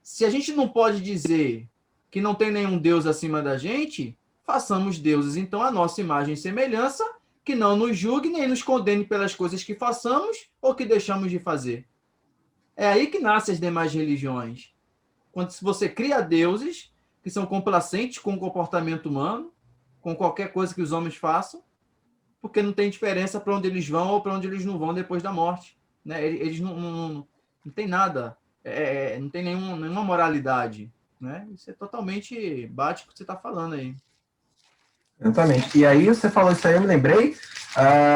se a gente não pode dizer que não tem nenhum Deus acima da gente, façamos deuses, então, a nossa imagem e semelhança, que não nos julgue nem nos condene pelas coisas que façamos ou que deixamos de fazer. É aí que nascem as demais religiões. Quando você cria deuses que são complacentes com o comportamento humano, com qualquer coisa que os homens façam, porque não tem diferença para onde eles vão ou para onde eles não vão depois da morte. Né? Eles não tem nada, não tem nenhuma moralidade. Né? Isso é totalmente bate o que você está falando aí. Exatamente. E aí, você falou isso aí, eu me lembrei,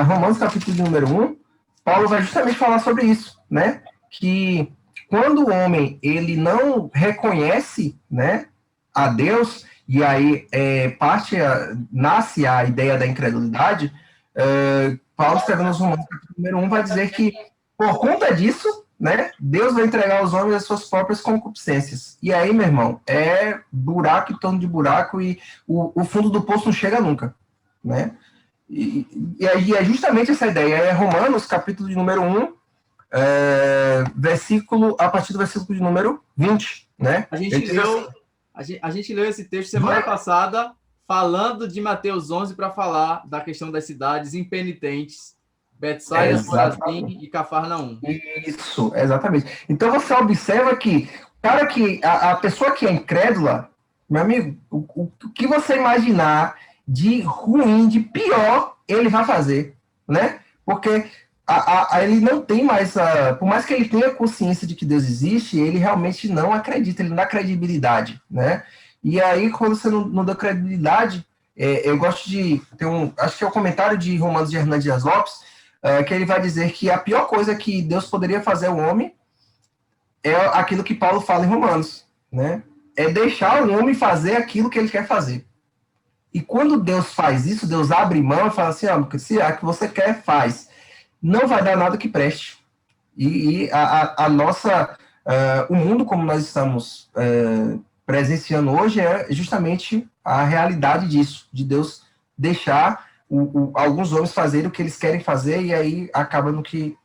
Romanos capítulo número 1, Paulo vai justamente falar sobre isso, né? Que quando o homem, ele não reconhece, né, a Deus, e aí nasce a ideia da incredulidade, Paulo, escrevendo nos Romanos capítulo número 1, vai dizer que, por conta disso, né, Deus vai entregar aos homens as suas próprias concupiscências. E aí, meu irmão, é buraco em torno de buraco e o fundo do poço não chega nunca, né? E aí é justamente essa ideia. É Romanos, capítulo de número 1, a partir do versículo de número 20, né? A gente leu esse texto semana passada, falando de Mateus 11 para falar da questão das cidades impenitentes, Betsaida, Corazim e Cafarnaum. Isso, exatamente. Então você observa que, a pessoa que é incrédula, meu amigo, o que você imaginar de ruim, de pior, ele vai fazer, né? Porque ele não tem mais, por mais que ele tenha consciência de que Deus existe, ele realmente não acredita, ele não dá credibilidade, né? E aí, quando você não dá credibilidade, eu gosto de ter acho que é o comentário de Romanos de Hernandes Dias Lopes, que ele vai dizer que a pior coisa que Deus poderia fazer ao homem é aquilo que Paulo fala em Romanos, né? É deixar o homem fazer aquilo que ele quer fazer. E quando Deus faz isso, Deus abre mão e fala assim, se é que você quer, faz. Não vai dar nada que preste. E o mundo como nós estamos presenciando hoje é justamente a realidade disso, de Deus deixar alguns homens fazerem o que eles querem fazer e aí acaba no que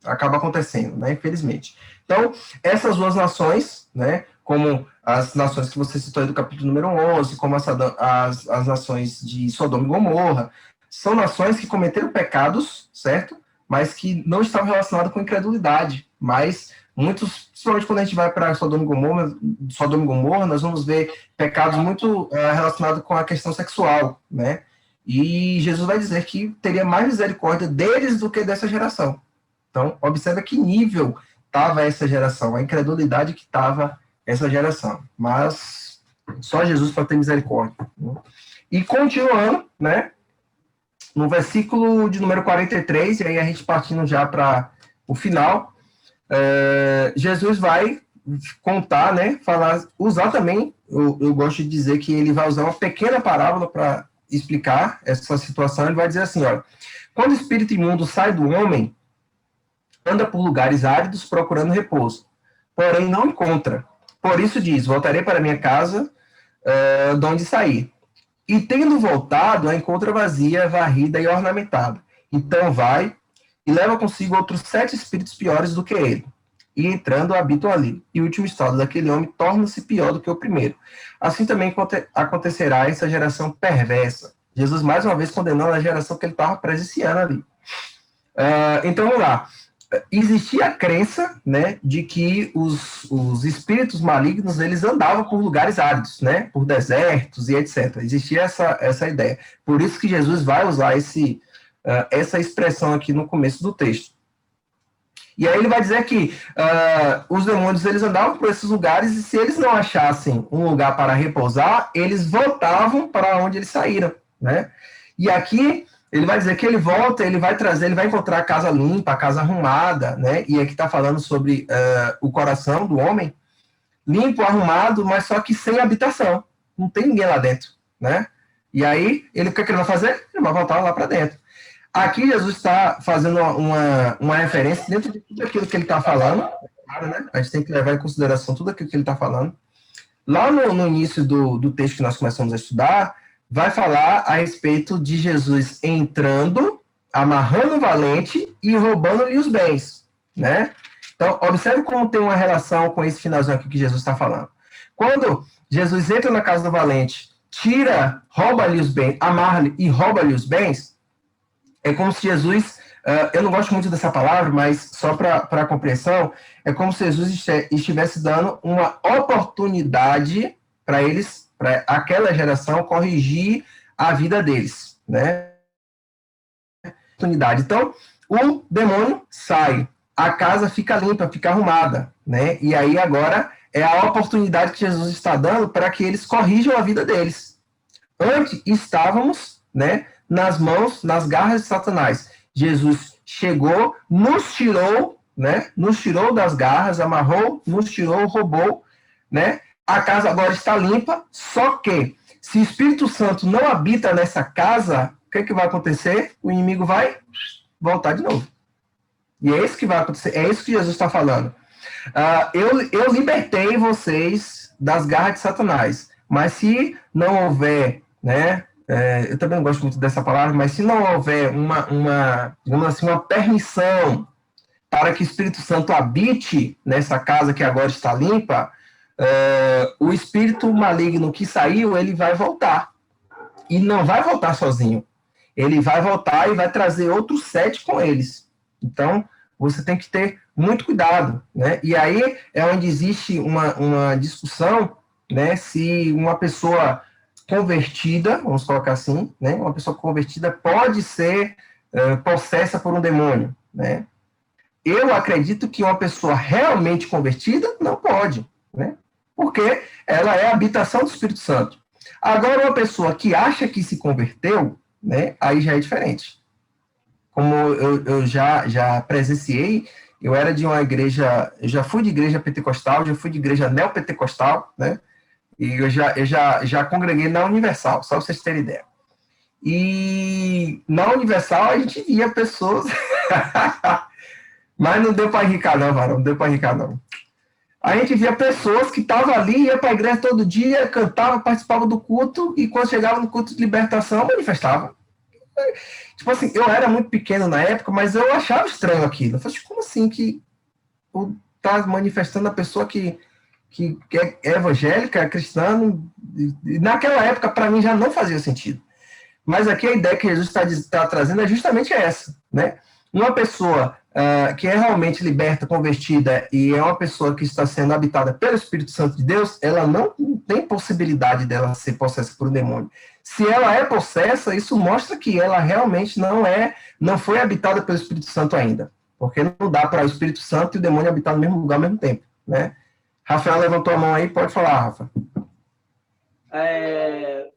acaba acontecendo, né, infelizmente. Então, essas duas nações, né, como as nações que você citou aí do capítulo número 11, como as nações de Sodoma e Gomorra, são nações que cometeram pecados, certo? Mas que não estavam relacionados com incredulidade. Mas muitos, principalmente quando a gente vai para Sodoma e Gomorra, nós vamos ver pecados muito relacionados com a questão sexual, né? E Jesus vai dizer que teria mais misericórdia deles do que dessa geração. Então, observa que nível estava essa geração, a incredulidade que estava essa geração. Mas só Jesus para ter misericórdia. Né? E continuando, né? No versículo de número 43, e aí a gente partindo já para o final, Jesus vai contar, né? Usar também, eu gosto de dizer que ele vai usar uma pequena parábola para explicar essa situação. Ele vai dizer assim, olha, quando o espírito imundo sai do homem, anda por lugares áridos procurando repouso, porém não encontra. Por isso diz, voltarei para minha casa, de onde saí. E tendo voltado, a encontra vazia, varrida e ornamentada. Então vai e leva consigo outros 7 espíritos piores do que ele. E entrando, habitam ali. E o último estado daquele homem torna-se pior do que o primeiro. Assim também acontecerá essa geração perversa. Jesus, mais uma vez, condenando a geração que ele estava presenciando ali. Então, vamos lá. Existia a crença, né, de que os espíritos malignos, eles andavam por lugares áridos, né, por desertos e etc. Existia essa ideia. Por isso que Jesus vai usar essa expressão aqui no começo do texto. E aí ele vai dizer que os demônios, eles andavam por esses lugares e se eles não achassem um lugar para repousar, eles voltavam para onde eles saíram, né? E aqui ele vai dizer que ele volta, ele vai encontrar a casa limpa, a casa arrumada, né? E aqui está falando sobre o coração do homem, limpo, arrumado, mas só que sem habitação. Não tem ninguém lá dentro, né? E aí, o que ele vai fazer? Ele vai voltar lá para dentro. Aqui Jesus está fazendo uma referência dentro de tudo aquilo que ele está falando, né? A gente tem que levar em consideração tudo aquilo que ele está falando. Lá no início do texto que nós começamos a estudar, vai falar a respeito de Jesus entrando, amarrando o valente e roubando-lhe os bens, né? Então, observe como tem uma relação com esse finalzinho aqui que Jesus está falando. Quando Jesus entra na casa do valente, rouba-lhe os bens, amarra-lhe e rouba-lhe os bens, é como se Jesus, eu não gosto muito dessa palavra, mas só para compreensão, é como se Jesus estivesse dando uma oportunidade para eles, para aquela geração, corrigir a vida deles, né? Oportunidade. Então, o demônio sai, a casa fica limpa, fica arrumada, né? E aí agora é a oportunidade que Jesus está dando para que eles corrijam a vida deles. Antes estávamos, né, nas garras de Satanás. Jesus chegou, nos tirou, né? Nos tirou das garras, amarrou, nos tirou, roubou, né? A casa agora está limpa, só que se o Espírito Santo não habita nessa casa, o que vai acontecer? O inimigo vai voltar de novo. E é isso que vai acontecer, é isso que Jesus está falando. Eu libertei vocês das garras de Satanás, mas se não houver, né? Eu também não gosto muito dessa palavra, mas se não houver digamos assim, uma permissão para que o Espírito Santo habite nessa casa que agora está limpa, o espírito maligno que saiu, ele vai voltar. E não vai voltar sozinho. Ele vai voltar e vai trazer outros 7 com eles. Então, você tem que ter muito cuidado, né? E aí é onde existe uma discussão, né? Se uma pessoa convertida, vamos colocar assim, né? Uma pessoa convertida pode ser possessa por um demônio, né? Eu acredito que uma pessoa realmente convertida não pode, né? Porque ela é a habitação do Espírito Santo. Agora, uma pessoa que acha que se converteu, né? Aí já é diferente. Como eu já presenciei, eu era de uma igreja, eu já fui de igreja pentecostal, já fui de igreja neopentecostal, né? E eu já congreguei na Universal, só para vocês terem ideia. E na Universal a gente via pessoas... Mas não deu para enricar não, Varão, não deu para enricar não. A gente via pessoas que estavam ali, ia para a igreja todo dia, cantava, participava do culto, e quando chegava no culto de libertação, manifestava. Tipo assim, eu era muito pequeno na época, mas eu achava estranho aquilo. Eu falei, como assim que tá manifestando a pessoa que é evangélica, é cristã? E naquela época, para mim, já não fazia sentido. Mas aqui a ideia que Jesus está trazendo é justamente essa, né? Uma pessoa que é realmente liberta, convertida, e é uma pessoa que está sendo habitada pelo Espírito Santo de Deus, ela não tem possibilidade dela ser possessa por um demônio. Se ela é possessa, isso mostra que ela realmente não foi habitada pelo Espírito Santo ainda. Porque não dá para o Espírito Santo e o demônio habitar no mesmo lugar ao mesmo tempo, né? Rafael levantou a mão aí, pode falar, Rafa.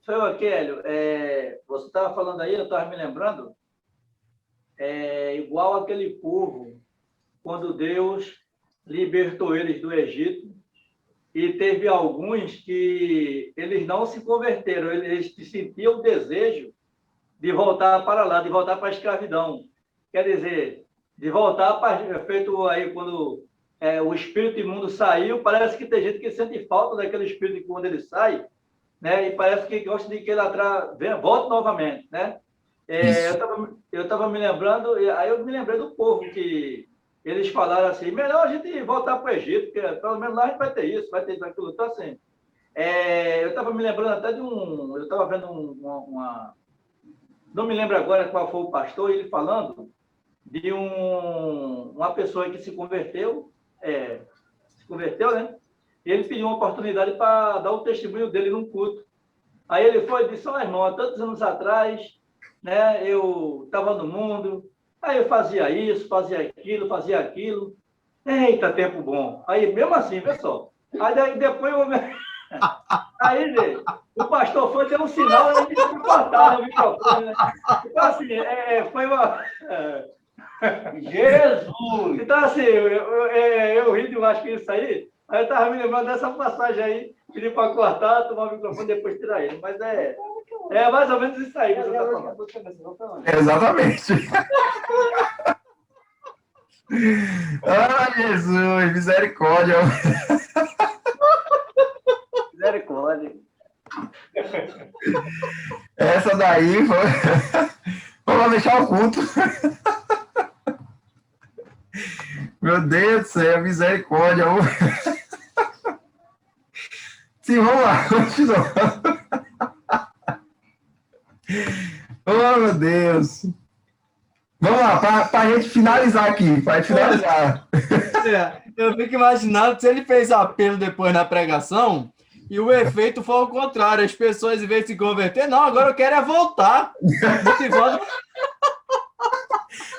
Foi o Aquélio, você estava falando aí, eu estava me lembrando, igual aquele povo, quando Deus libertou eles do Egito, e teve alguns que eles não se converteram, eles sentiam o desejo de voltar para lá, de voltar para a escravidão. Quer dizer, de voltar para... Feito aí quando o espírito imundo saiu, parece que tem gente que sente falta daquele espírito quando ele sai, né? E parece que gosta de que ele volte novamente, né? Eu estava me lembrando, aí eu me lembrei do povo que eles falaram assim, melhor a gente voltar para o Egito, porque pelo menos lá a gente vai ter isso, vai ter aquilo. Então, assim, eu estava me lembrando até eu estava vendo não me lembro agora qual foi o pastor, ele falando de uma pessoa que se converteu, né? E ele pediu uma oportunidade para dar o testemunho dele num culto. Aí ele foi e disse, irmão, há tantos anos atrás, né, eu estava no mundo, aí eu fazia isso, fazia aquilo. Eita, tempo bom. Aí, mesmo assim, pessoal, aí depois aí, o pastor foi ter um sinal, ele tinha que cortar o microfone, né? Então, assim, foi uma... Jesus! Então, assim, eu ri demais com isso aí eu estava me lembrando dessa passagem aí, pedi para cortar, tomar o microfone e depois tirar ele. Mas é mais ou menos isso aí que você está falando. Exatamente. Jesus, misericórdia. Misericórdia. Essa daí foi... Vamos deixar o culto. Meu Deus do céu, misericórdia. Sim, vamos lá, continuando. Oh, meu Deus. Vamos lá, para a gente finalizar aqui, para finalizar. Eu fico imaginando se ele fez apelo depois na pregação e o efeito foi ao contrário. As pessoas, em vez de se converter, não, agora eu quero voltar. Motivado.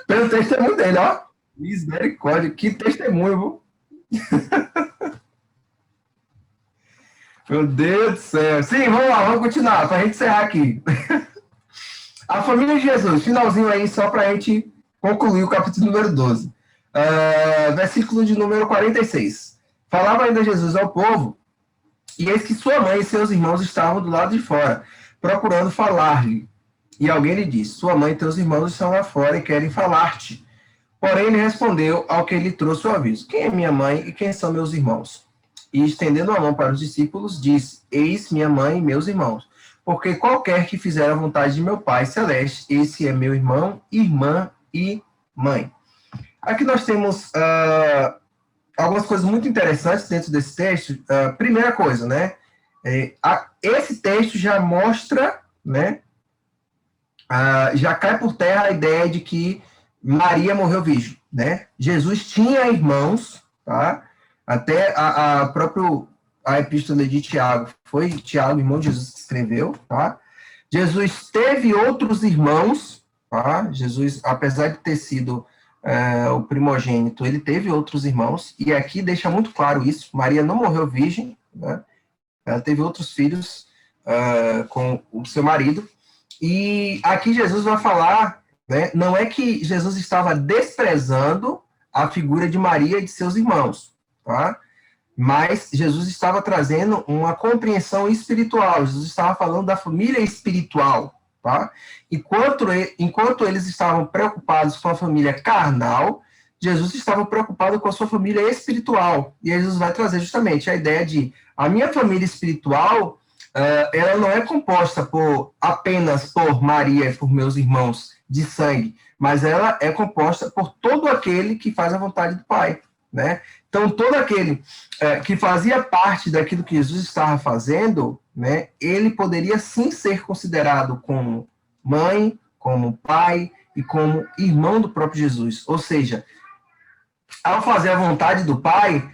Pelo testemunho dele, ó. Misericórdia, que testemunho, viu? Meu Deus do céu. Sim, vamos lá, vamos continuar, para a gente encerrar aqui. A família de Jesus, finalzinho aí, só para a gente concluir o capítulo número 12. Versículo de número 46. Falava ainda Jesus ao povo, e eis que sua mãe e seus irmãos estavam do lado de fora, procurando falar-lhe. E alguém lhe disse, sua mãe e teus irmãos estão lá fora e querem falar-te. Porém, ele respondeu ao que lhe trouxe o aviso, quem é minha mãe e quem são meus irmãos? E, estendendo a mão para os discípulos, disse, eis minha mãe e meus irmãos. Porque qualquer que fizer a vontade de meu Pai Celeste, esse é meu irmão, irmã e mãe. Aqui nós temos algumas coisas muito interessantes dentro desse texto. Primeira coisa, né? Esse texto já mostra, né? Já cai por terra a ideia de que Maria morreu virgem, né? Jesus tinha irmãos, tá? Até a epístola de Tiago, foi Tiago, irmão de Jesus, que escreveu, tá? Jesus teve outros irmãos, tá? Jesus, apesar de ter sido o primogênito, ele teve outros irmãos, e aqui deixa muito claro isso, Maria não morreu virgem, né? Ela teve outros filhos com o seu marido, e aqui Jesus vai falar, né, não é que Jesus estava desprezando a figura de Maria e de seus irmãos, tá? Mas Jesus estava trazendo uma compreensão espiritual, Jesus estava falando da família espiritual, tá? Enquanto eles estavam preocupados com a família carnal, Jesus estava preocupado com a sua família espiritual, e Jesus vai trazer justamente a ideia de a minha família espiritual, ela não é composta apenas por Maria e por meus irmãos de sangue, mas ela é composta por todo aquele que faz a vontade do Pai, né? Então, todo aquele que fazia parte daquilo que Jesus estava fazendo, né, ele poderia sim ser considerado como mãe, como pai e como irmão do próprio Jesus. Ou seja, ao fazer a vontade do Pai,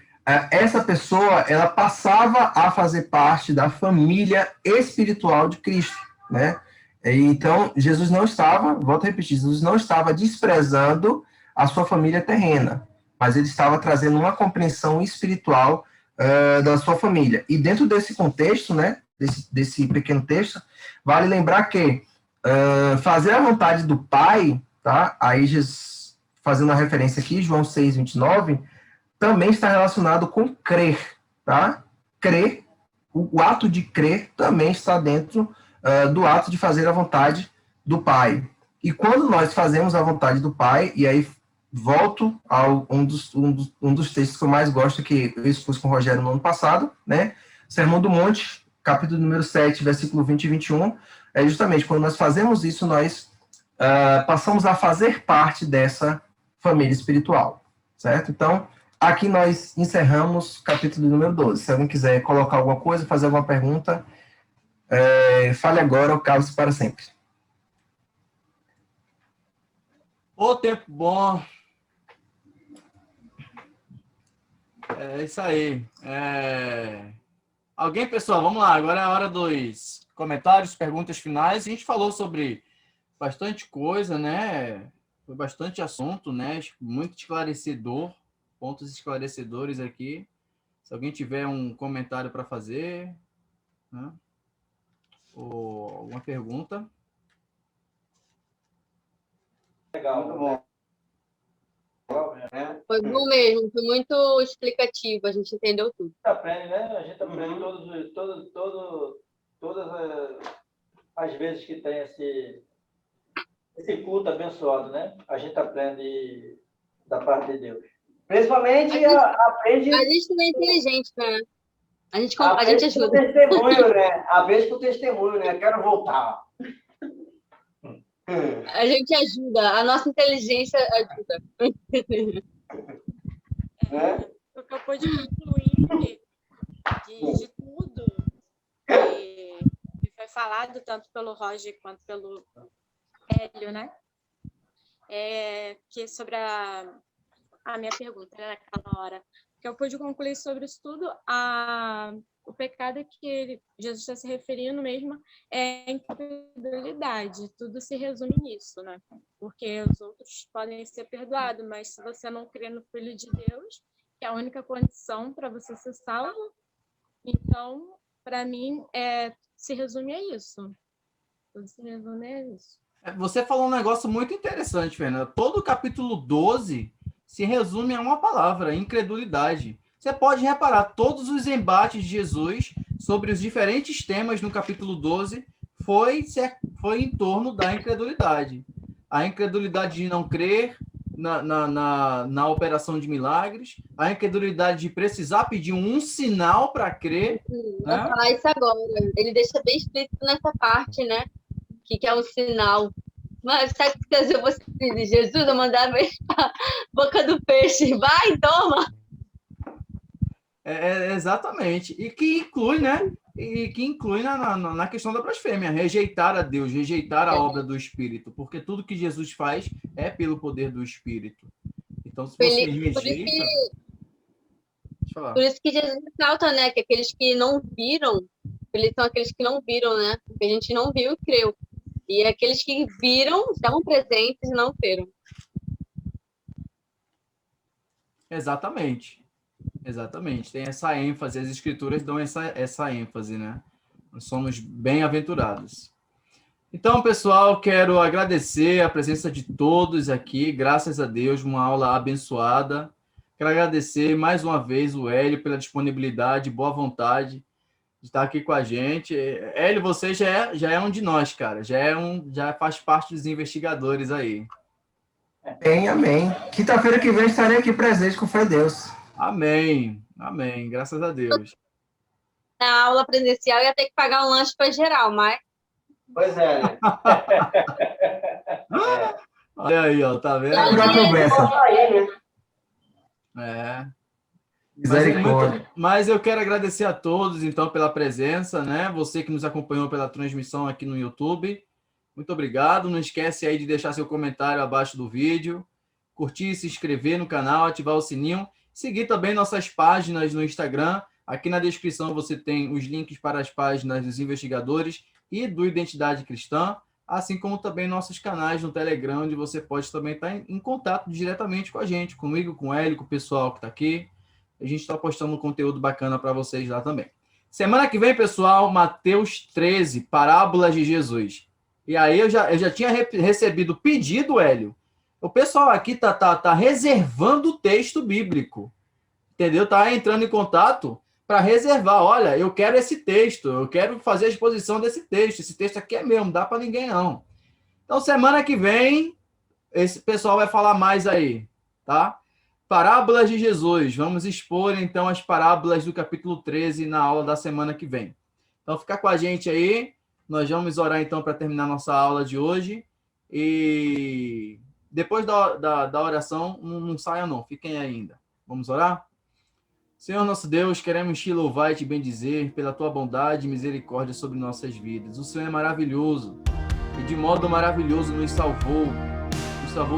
essa pessoa, ela passava a fazer parte da família espiritual de Cristo, né? Então, Jesus não estava, volto a repetir, Jesus não estava desprezando a sua família terrena, mas ele estava trazendo uma compreensão espiritual da sua família. E dentro desse contexto, né, desse pequeno texto, vale lembrar que fazer a vontade do Pai, tá? Aí Jesus, fazendo a referência aqui, João 6:29, também está relacionado com crer, tá? Crer, o ato de crer também está dentro do ato de fazer a vontade do Pai. E quando nós fazemos a vontade do Pai, e aí volto a um dos textos que eu mais gosto, que eu expus com o Rogério no ano passado, né? Sermão do Monte, capítulo número 7, versículo 20 e 21, é justamente quando nós fazemos isso, nós passamos a fazer parte dessa família espiritual, certo? Então, aqui nós encerramos o capítulo número 12. Se alguém quiser colocar alguma coisa, fazer alguma pergunta, fale agora ou cale-se para sempre. Ô, tempo bom. É isso aí. Alguém, pessoal, vamos lá. Agora é a hora dos comentários, perguntas finais. A gente falou sobre bastante coisa, né? Foi bastante assunto, né? Muito esclarecedor. Pontos esclarecedores aqui. Se alguém tiver um comentário para fazer, né? Ou alguma pergunta. Legal, muito bom. Foi bom mesmo, foi muito explicativo, a gente entendeu tudo. Aprende, né? A gente aprende todas as vezes que tem esse culto abençoado, né? A gente aprende da parte de Deus. Principalmente aprende... A gente também é inteligente, né? A gente ajuda. Testemunho, né? Aprende com testemunho, né? Quero voltar. A gente ajuda, a nossa inteligência ajuda. O que eu pude concluir de tudo que foi falado, tanto pelo Roger quanto pelo Hélio, né? Que sobre a minha pergunta, né, naquela hora, que eu pude concluir sobre isso tudo, o pecado que Jesus está se referindo mesmo é a incredulidade. Tudo se resume nisso, né? Porque os outros podem ser perdoados, mas se você não crê no Filho de Deus, que é a única condição para você ser salvo, então, para mim, se resume a isso. Tudo se resume a isso. Você falou um negócio muito interessante, Fernanda. Todo o capítulo 12 se resume a uma palavra, incredulidade. Você pode reparar, todos os embates de Jesus sobre os diferentes temas no capítulo 12 foi em torno da incredulidade. A incredulidade de não crer na operação de milagres, a incredulidade de precisar pedir um sinal para crer. Vou falar isso agora. Ele deixa bem explícito nessa parte, né? O que é um sinal. Mas sabe o que eu vou dizer? Jesus, eu mandava ele pra boca do peixe. Vai, toma! Exatamente. E que inclui, né? E que inclui na questão da blasfêmia, rejeitar a Deus, rejeitar a obra do Espírito, porque tudo que Jesus faz é pelo poder do Espírito. Então, se você rejeita... Por isso que Jesus ressalta, né? Que aqueles que não viram, eles são aqueles que não viram, né? Porque a gente não viu e creu. E aqueles que viram, estavam presentes e não creram. Exatamente. Exatamente. Tem essa ênfase, as escrituras dão essa ênfase, né? Nós somos bem-aventurados. Então, pessoal, quero agradecer a presença de todos aqui, graças a Deus, uma aula abençoada. Quero agradecer mais uma vez o Hélio pela disponibilidade, boa vontade de estar aqui com a gente. Hélio, você já é um de nós, cara. Já faz parte dos investigadores aí. Bem, amém. Quinta-feira que vem estarei aqui presente com fé em Deus. Amém. Amém. Graças a Deus. Na aula presencial ia ter que pagar um lanche para geral, mas... Pois é, né? Olha aí, ó, tá vendo? Pra conversa. Misericórdia. Mas eu quero agradecer a todos, então, pela presença, né? Você que nos acompanhou pela transmissão aqui no YouTube. Muito obrigado. Não esquece aí de deixar seu comentário abaixo do vídeo, curtir, se inscrever no canal, ativar o sininho, seguir também nossas páginas no Instagram. Aqui na descrição você tem os links para as páginas dos investigadores e do Identidade Cristã, assim como também nossos canais no Telegram, onde você pode também estar em contato diretamente com a gente, comigo, com o Hélio, com o pessoal que está aqui. A gente está postando um conteúdo bacana para vocês lá também. Semana que vem, pessoal, Mateus 13, Parábolas de Jesus. E aí eu já tinha recebido pedido, Hélio. O pessoal aqui tá reservando o texto bíblico. Entendeu? Tá entrando em contato para reservar. Olha, eu quero esse texto, eu quero fazer a exposição desse texto. Esse texto aqui é meu, não dá para ninguém, não. Então, semana que vem, esse pessoal vai falar mais aí, tá? Parábolas de Jesus. Vamos expor, então, as parábolas do capítulo 13 na aula da semana que vem. Então, fica com a gente aí. Nós vamos orar, então, para terminar nossa aula de hoje. E depois da oração, não saia, não. Fiquem aí ainda. Vamos orar? Senhor nosso Deus, queremos te louvar e te bendizer pela tua bondade e misericórdia sobre nossas vidas. O Senhor é maravilhoso e de modo maravilhoso nos salvou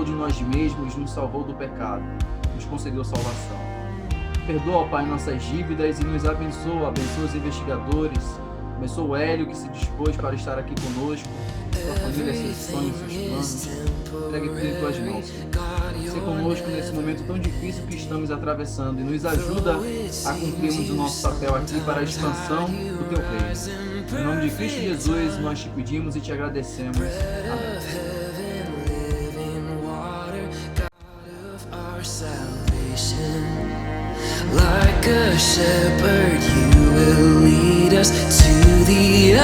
de nós mesmos, nos salvou do pecado, nos concedeu salvação. Perdoa, Pai, nossas dívidas e nos abençoa os investigadores, abençoa o Hélio que se dispôs para estar aqui conosco, sua família, seus sonhos, seus planos. Entregue tudo em tuas mãos. Ser conosco nesse momento tão difícil que estamos atravessando e nos ajuda a cumprirmos o nosso papel aqui para a expansão do teu reino. Em nome de Cristo Jesus, nós te pedimos e te agradecemos. Amém. Like a shepherd, you will lead us to the